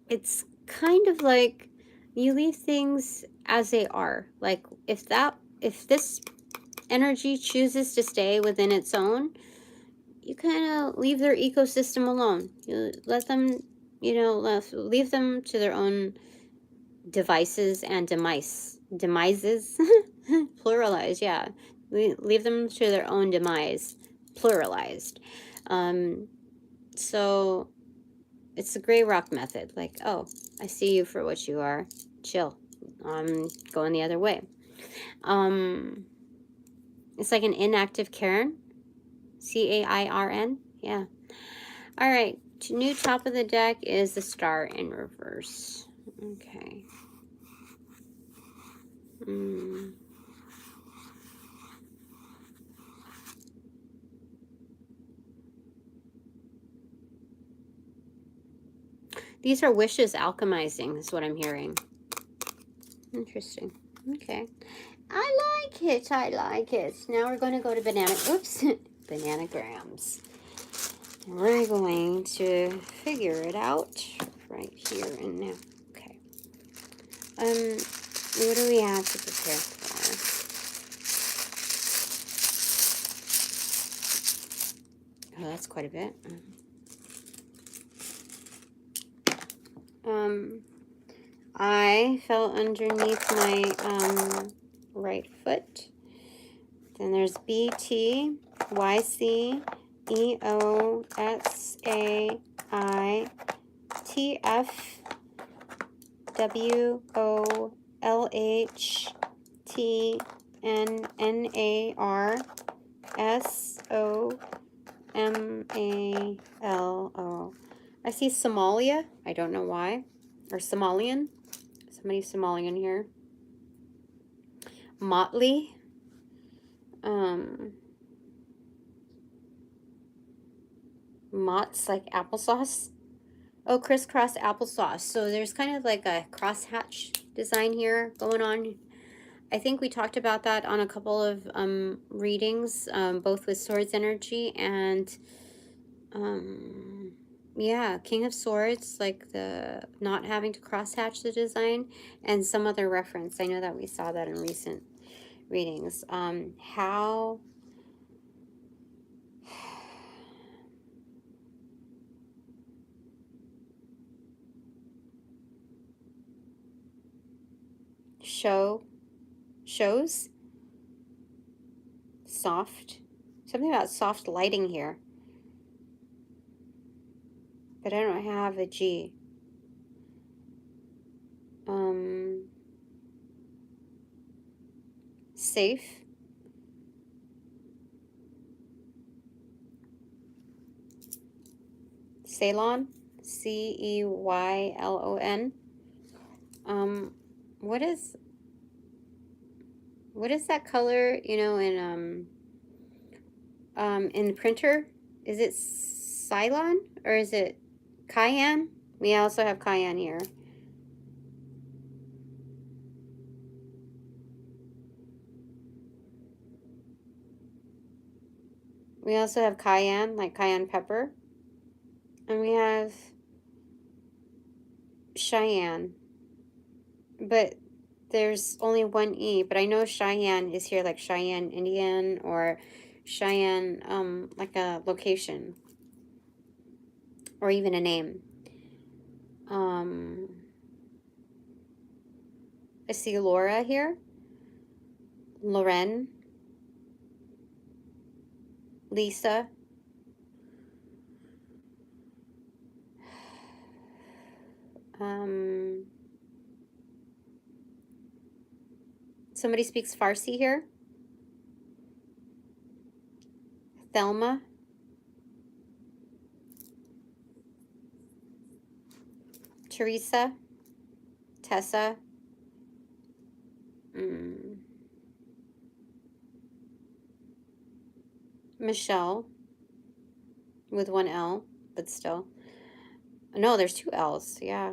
Speaker 1: It's kind of like you leave things as they are. Like if this energy chooses to stay within its own, you kind of leave their ecosystem alone. You let them, you know, leave them to their own devices and demises. Pluralized, yeah. Leave them to their own demise. Pluralized. So it's the gray rock method. Like, oh, I see you for what you are. Chill. I'm going the other way. It's like an inactive Cairn. Cairn. Yeah. All right. New top of the deck is the Star in reverse. Okay. These are wishes alchemizing, is what I'm hearing. Interesting. Okay. I like it. I like it. Now we're going to go to Bananagrams. We're going to figure it out right here and now. Okay. What do we have to prepare for? Oh, that's quite a bit. I fell underneath my right foot. Then there's BT, YC, EOSAI, TF, WOLH, TNNAR, SOMALO. I see Somalia. I don't know why. Or Somalian. Somebody's Somalian here. Motley. Mott's like applesauce. Oh, crisscross applesauce. So there's kind of like a crosshatch design here going on. I think we talked about that on a couple of readings, both with Swords energy and yeah, King of Swords, like the not having to crosshatch the design, and some other reference. I know that we saw that in recent readings. How shows soft, something about soft lighting here, but I don't have a G. Safe. Ceylon. Ceylon. What is that color, you know, in the printer? Is it Ceylon or is it Cayenne? We also have Cayenne here. We also have Cayenne, like cayenne pepper. And we have Cheyenne. But there's only one E, but I know Cheyenne is here, like Cheyenne Indian or Cheyenne, like a location or even a name. I see Laura here, Loren, Lisa, somebody speaks Farsi here, Thelma, Teresa, Tessa, Michelle, with one L, but still. No, there's two L's, yeah.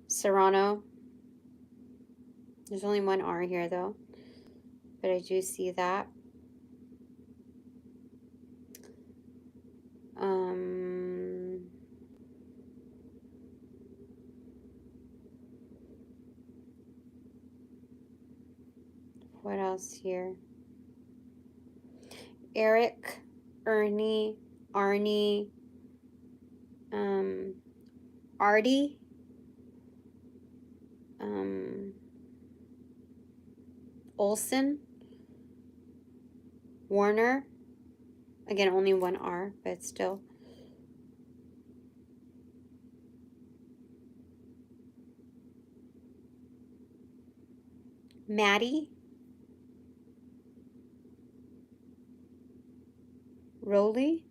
Speaker 1: Serrano. There's only one R here, though, but I do see that. What else here? Eric, Ernie, Arnie, Artie, Olson, Warner. Again, only one R, but still. Maddie, Rolly,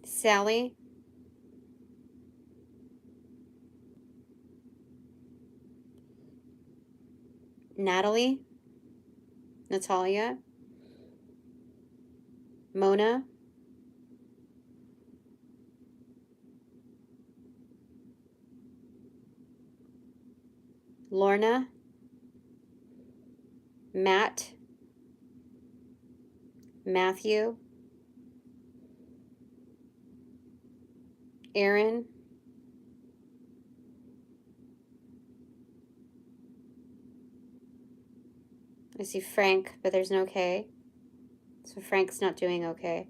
Speaker 1: Sally, Natalie, Natalia, Mona, Lorna, Matt, Matthew, Aaron, I see Frank, but there's no K. So Frank's not doing okay.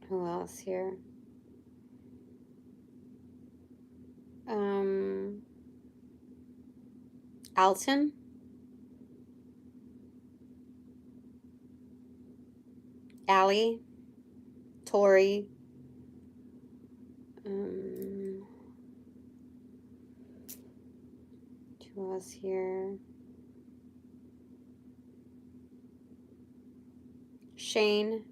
Speaker 1: Who else here? Alton, Allie, Tori, who else here? Shane,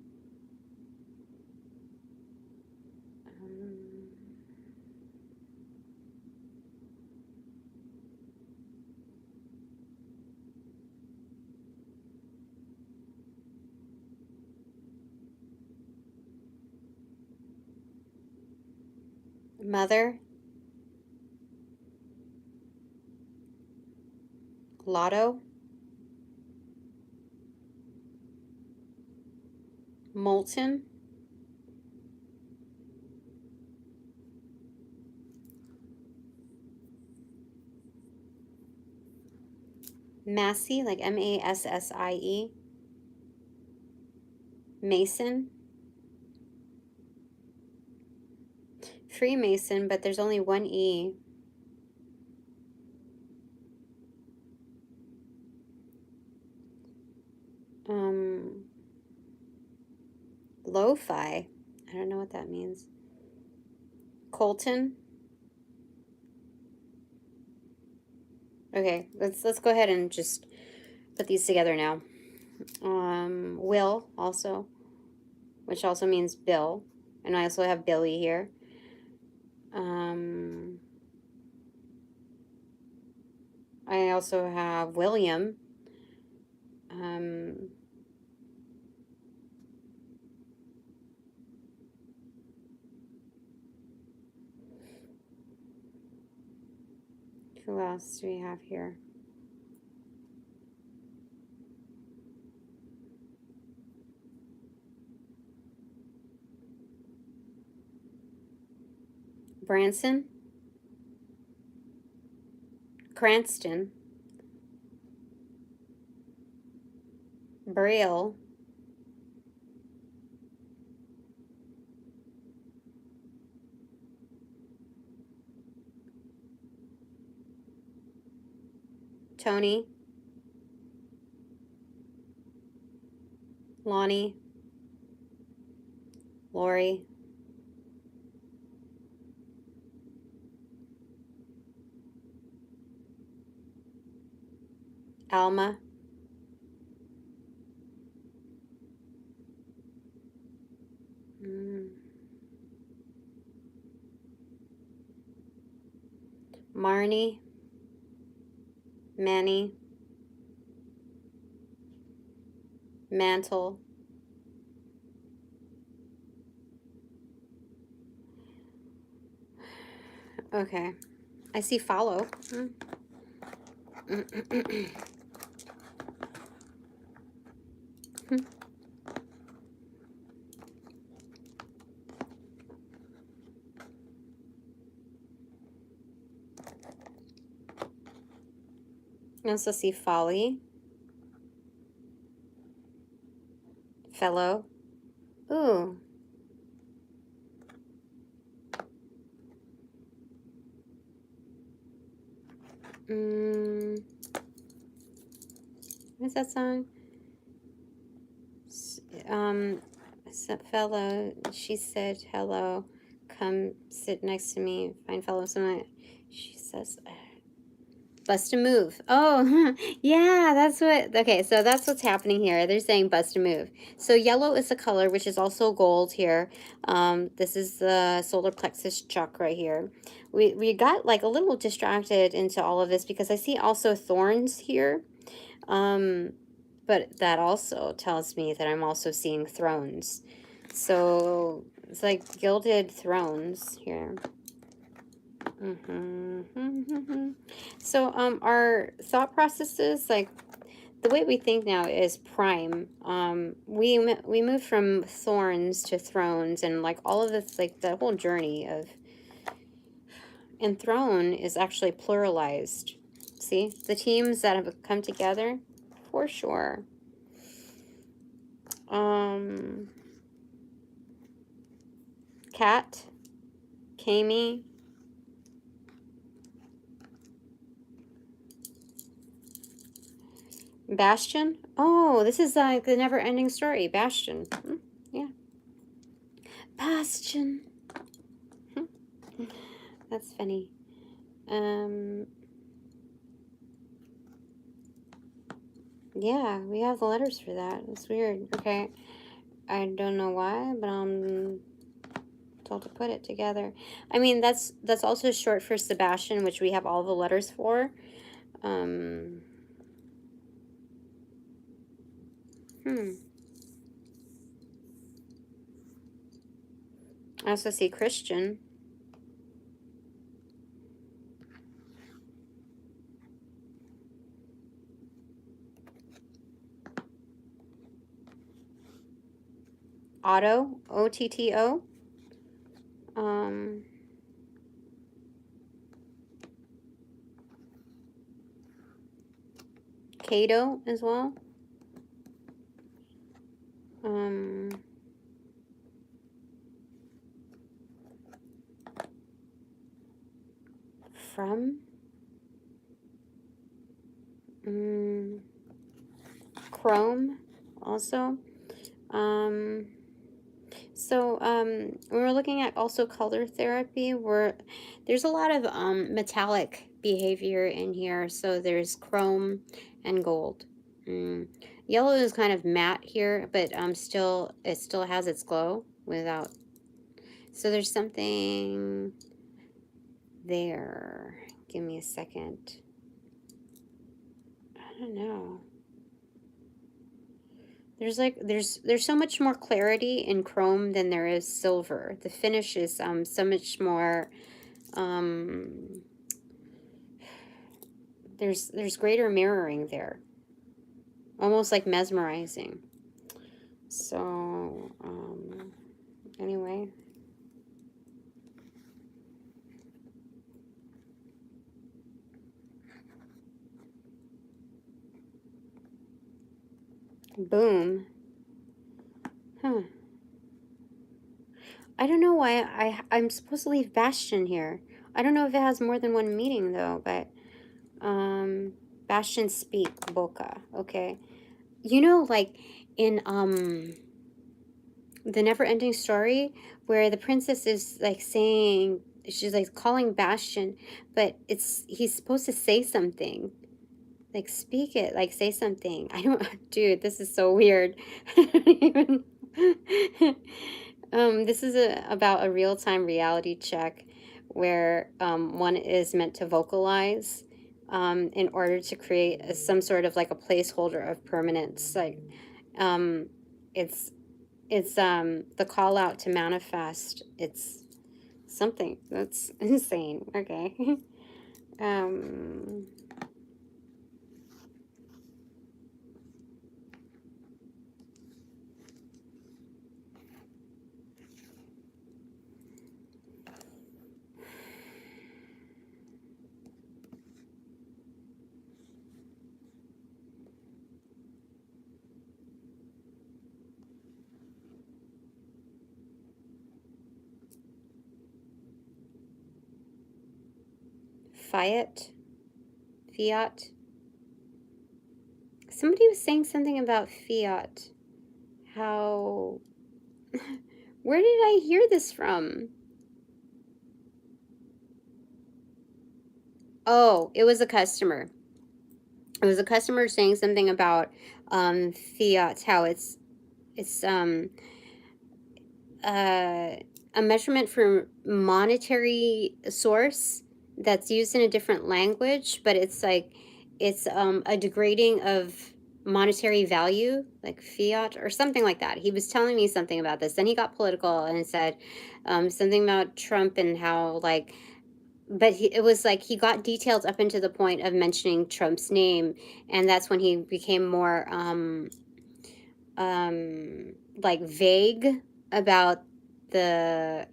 Speaker 1: Mother, Lotto, Molten, Massie, like Massie, Mason, Freemason, but there's only one E. Lo-fi, I don't know what that means. Colton. Okay, let's go ahead and just put these together now. Will also, which also means Bill, and I also have Billy here. I also have William. Who else do we have here? Branson, Cranston, Braille, Tony, Lonnie, Lori, Alma, Marnie, Manny, Mantle, okay, I see follow. I also see folly. Fellow. Ooh. What's that song? Fellow, she said, hello, come sit next to me, fine fellow, something. She says, bust a move. Oh, yeah, that's what, okay, so that's what's happening here. They're saying bust a move. So yellow is the color, which is also gold here. This is the solar plexus chakra here. We got like a little distracted into all of this because I see also thorns here. But that also tells me that I'm also seeing thrones. So it's like gilded thrones here. So our thought processes, like the way we think now is prime. We move from thorns to thrones, and like all of this, like the whole journey of, and throne is actually pluralized. See the teams that have come together, for sure. Cat, Kami, Bastion. Oh, this is like the never-ending story. Bastion. Yeah. Bastion. That's funny. Yeah, we have the letters for that. It's weird. Okay. I don't know why, but I'm told to put it together. I mean, that's also short for Sebastian, which we have all the letters for. I also see Christian. Otto, O-T-T-O. Cato as well. From Chrome also. So when we're looking at also color therapy, there's a lot of metallic behavior in here. So there's chrome and gold. Yellow is kind of matte here, but it still has its glow without. So there's something there. Give me a second. I don't know. There's so much more clarity in chrome than there is silver. The finish is so much more there's greater mirroring there. Almost like mesmerizing. So anyway. Boom. Huh. I don't know why I'm supposed to leave Bastion here. I don't know if it has more than one meaning though, but Bastion speak Boca. Okay. You know, like in the Neverending Story, where the princess is like saying, she's like calling Bastion, but he's supposed to say something. Like, speak it, like, say something. I don't, dude, this is so weird. I don't even, this is about a real-time reality check where one is meant to vocalize in order to create some sort of like a placeholder of permanence. Like, it's the call out to manifest. It's something that's insane. Okay. Fiat. Somebody was saying something about fiat. How... Where did I hear this from? Oh, it was a customer. It was a customer saying something about fiat, how it's a measurement for monetary source that's used in a different language, but it's like it's a degrading of monetary value, like fiat or something like that. He was telling me something about this. Then he got political and said something about Trump and how like, but it was like he got detailed up into the point of mentioning Trump's name, and that's when he became more like vague about the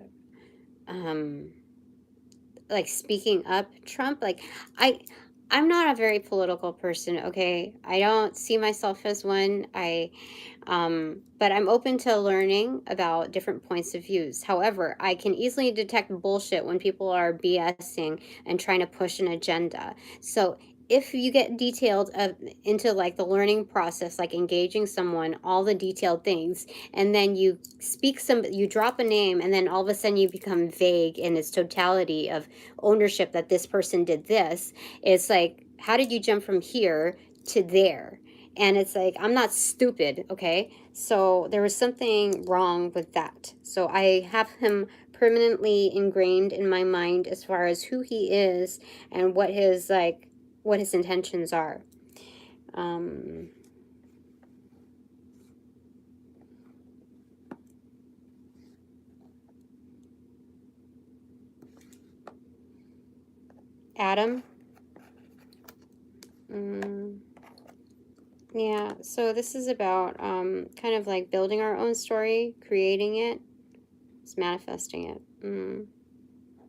Speaker 1: like speaking up Trump. Like I'm not a very political person, okay? I don't see myself as one. But I'm open to learning about different points of views. However, I can easily detect bullshit when people are BSing and trying to push an agenda. So if you get detailed into like the learning process, like engaging someone, all the detailed things, and then you you drop a name, and then all of a sudden you become vague in its totality of ownership that this person did this, it's like, how did you jump from here to there? And it's like, I'm not stupid, okay? So there was something wrong with that. So I have him permanently ingrained in my mind as far as who he is and what his intentions are. Adam. Yeah, so this is about kind of like building our own story, creating it, it's manifesting it.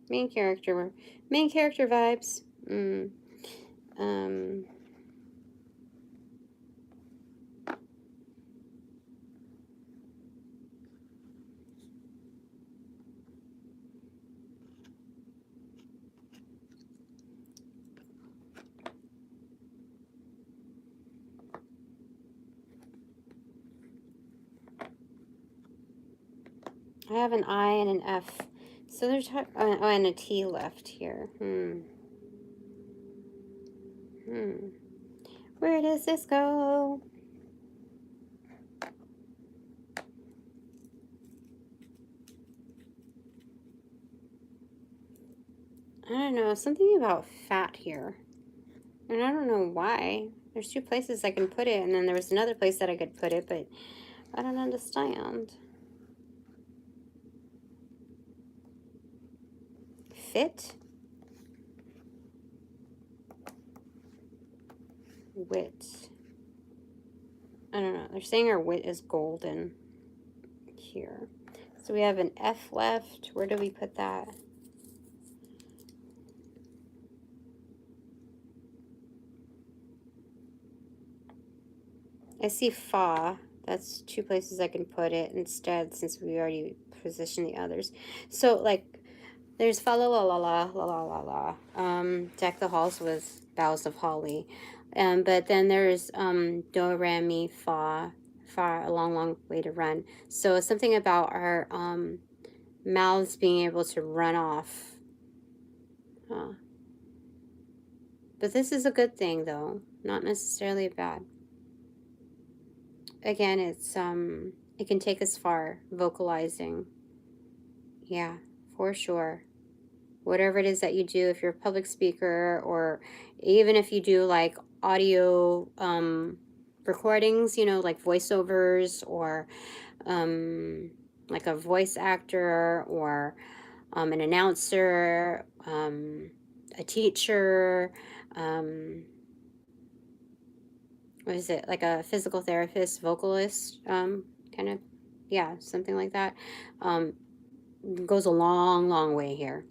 Speaker 1: Main character vibes. I have an I and an F. So there's oh, and a T left here. Where does this go? I don't know, something about fat here. And I don't know why. There's two places I can put it, and then there was another place that I could put it, but I don't understand. Fit? Wit. I don't know. They're saying our wit is golden here. So we have an F left. Where do we put that? I see fa. That's two places I can put it instead, since we already positioned the others. So like, there's fa la la la la la la la la. Deck the halls with boughs of holly. But then there's do re mi fa, a long long way to run. So it's something about our mouths being able to run off. But this is a good thing though, not necessarily bad. Again, it's it can take us far, vocalizing. Yeah, for sure. Whatever it is that you do, if you're a public speaker, or even if you do like audio recordings, you know, like voiceovers, or like a voice actor, or an announcer, a teacher, what is it, like a physical therapist, vocalist, kind of, yeah, something like that, goes a long, long way here.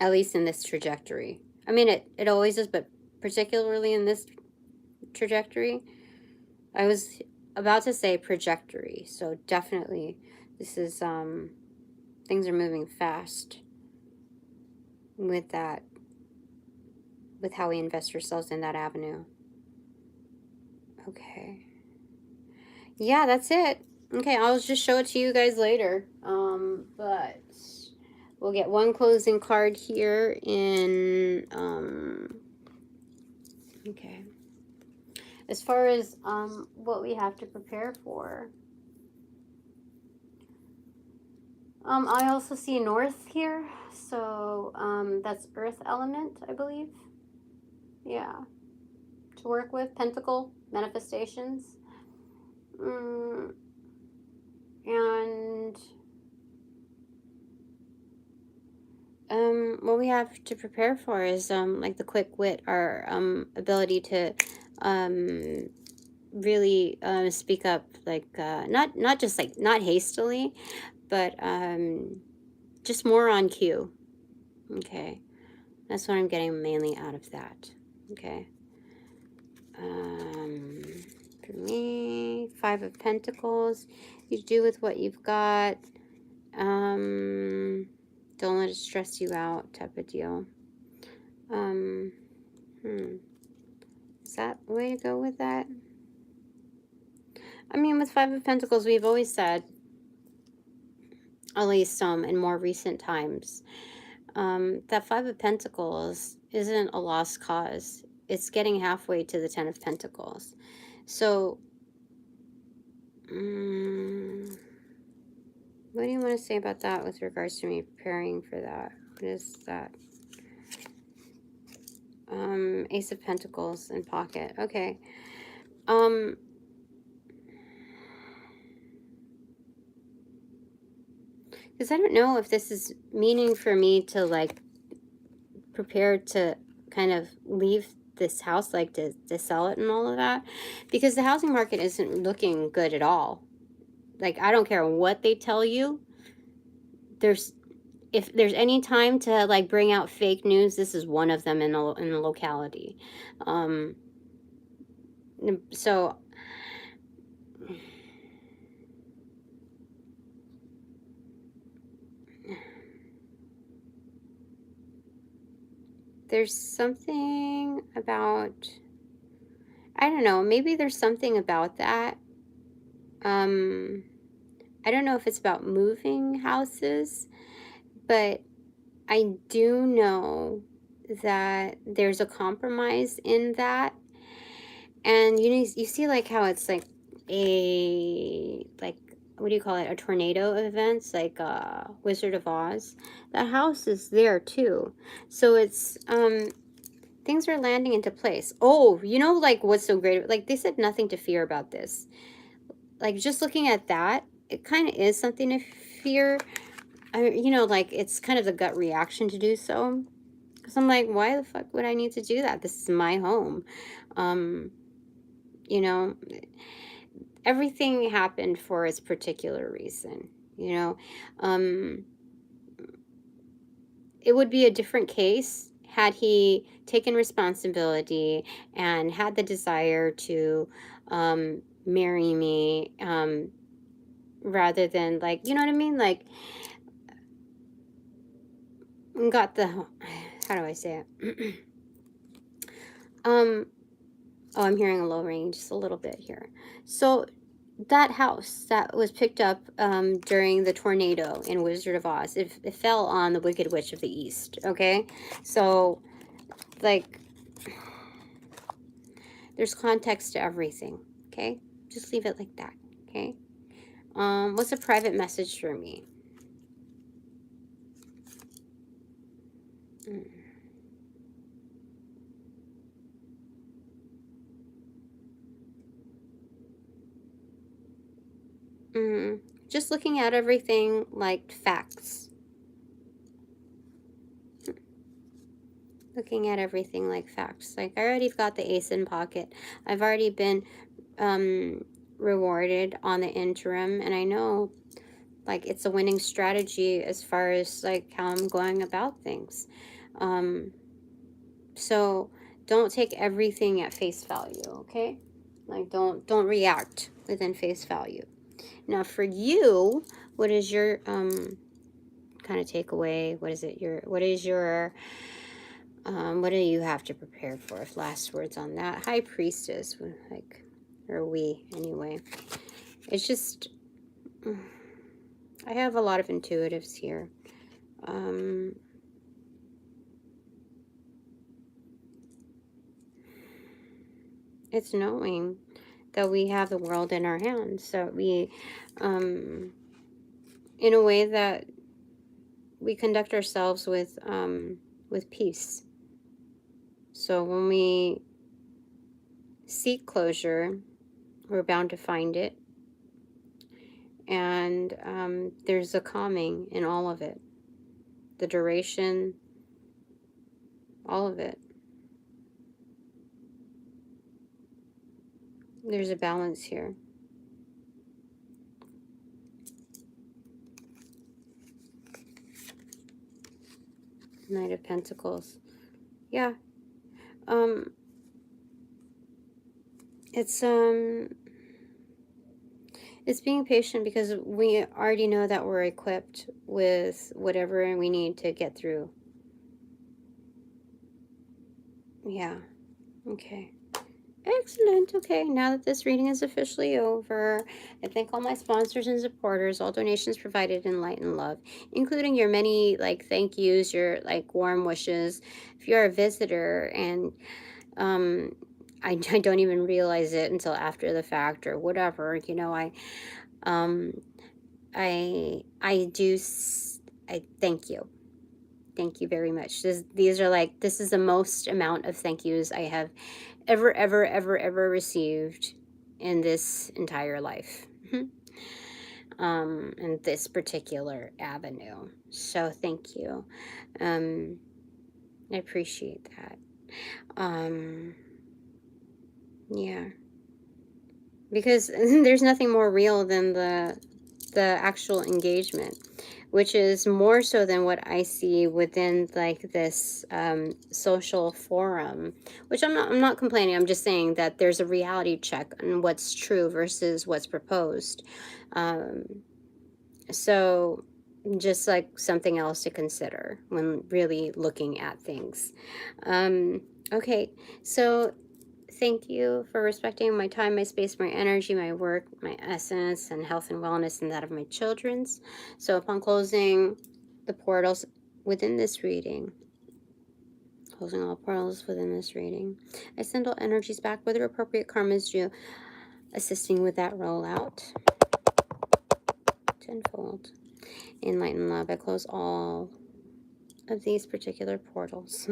Speaker 1: At least in this trajectory. I mean, it always is, but particularly in this trajectory. I was about to say trajectory, so definitely this is, things are moving fast with that, with how we invest ourselves in that avenue. Okay. Yeah, that's it. Okay, I'll just show it to you guys later. But we'll get one closing card here in, okay. As far as, what we have to prepare for. I also see north here, so, that's earth element, I believe. Yeah. To work with, Pentacle, manifestations. And what we have to prepare for is like the quick wit, our ability to really speak up, like not just like not hastily, but just more on cue. Okay, that's what I'm getting mainly out of that. Okay. For me, 5 of Pentacles. You do with what you've got. Don't let it stress you out, type of deal. Is that the way to go with that? I mean, with 5 of Pentacles, we've always said, at least in more recent times, that 5 of Pentacles isn't a lost cause. It's getting halfway to the 10 of Pentacles. So, what do you want to say about that with regards to me preparing for that? What is that? Ace of Pentacles in pocket. Okay. Because I don't know if this is meaning for me to, like, prepare to kind of leave this house, like to sell it and all of that. Because the housing market isn't looking good at all. Like, I don't care what they tell you. If there's any time to, like, bring out fake news, this is one of them in the locality. So there's something about, I don't know, maybe there's something about that. I don't know if it's about moving houses, but I do know that there's a compromise in that. And you see, like, how it's like what do you call it, a tornado events, like Wizard of Oz. The house is there too, so it's things are landing into place. Oh, you know, like, what's so great, like, they said nothing to fear about this. Like, just looking at that, it kind of is something to fear. You know, like, it's kind of the gut reaction to do so. Because I'm like, why the fuck would I need to do that? This is my home. You know, everything happened for its particular reason, you know. It would be a different case had he taken responsibility and had the desire to marry me, rather than, like, you know what I mean? Like, got the, how do I say it? Oh, I'm hearing a low ring just a little bit here. So that house that was picked up during the tornado in Wizard of Oz, it fell on the Wicked Witch of the East, okay? So, like, there's context to everything, okay? Just leave it like that, okay? What's a private message for me? Just looking at everything like facts. Looking at everything like facts. Like, I already got the ace in pocket. I've already been rewarded on the interim, and I know, like, it's a winning strategy as far as, like, how I'm going about things. So don't take everything at face value, okay? Like, don't react within face value. Now, for you, what is your kind of takeaway? What is it? What do you have to prepare for? Last words on that. High Priestess, like, or we anyway. It's just, I have a lot of intuitives here. It's knowing that we have the world in our hands. So we, in a way that we conduct ourselves with peace. So when we seek closure, we're bound to find it. And there's a calming in all of it. The duration, all of it. There's a balance here. Knight of Pentacles. Yeah. It's being patient because we already know that we're equipped with whatever we need to get through. Yeah. Okay. Excellent. Okay, now that this reading is officially over, I thank all my sponsors and supporters, all donations provided in light and love, including your many, like, thank yous, your, like, warm wishes. If you're a visitor and I don't even realize it until after the fact or whatever, you know, I thank you. Thank you very much. These are like, this is the most amount of thank yous I have ever received in this entire life. In this particular avenue. So thank you. I appreciate that. Yeah. Because there's nothing more real than the actual engagement, which is more so than what I see within, like, this social forum, which I'm not complaining. I'm just saying that there's a reality check on what's true versus what's proposed. So just like something else to consider when really looking at things. Okay, so thank you for respecting my time, my space, my energy, my work, my essence, and health and wellness, and that of my children's. So upon closing the portals within this reading, closing all portals within this reading, I send all energies back where their appropriate karma is due, assisting with that rollout. Tenfold. In light and love, I close all of these particular portals.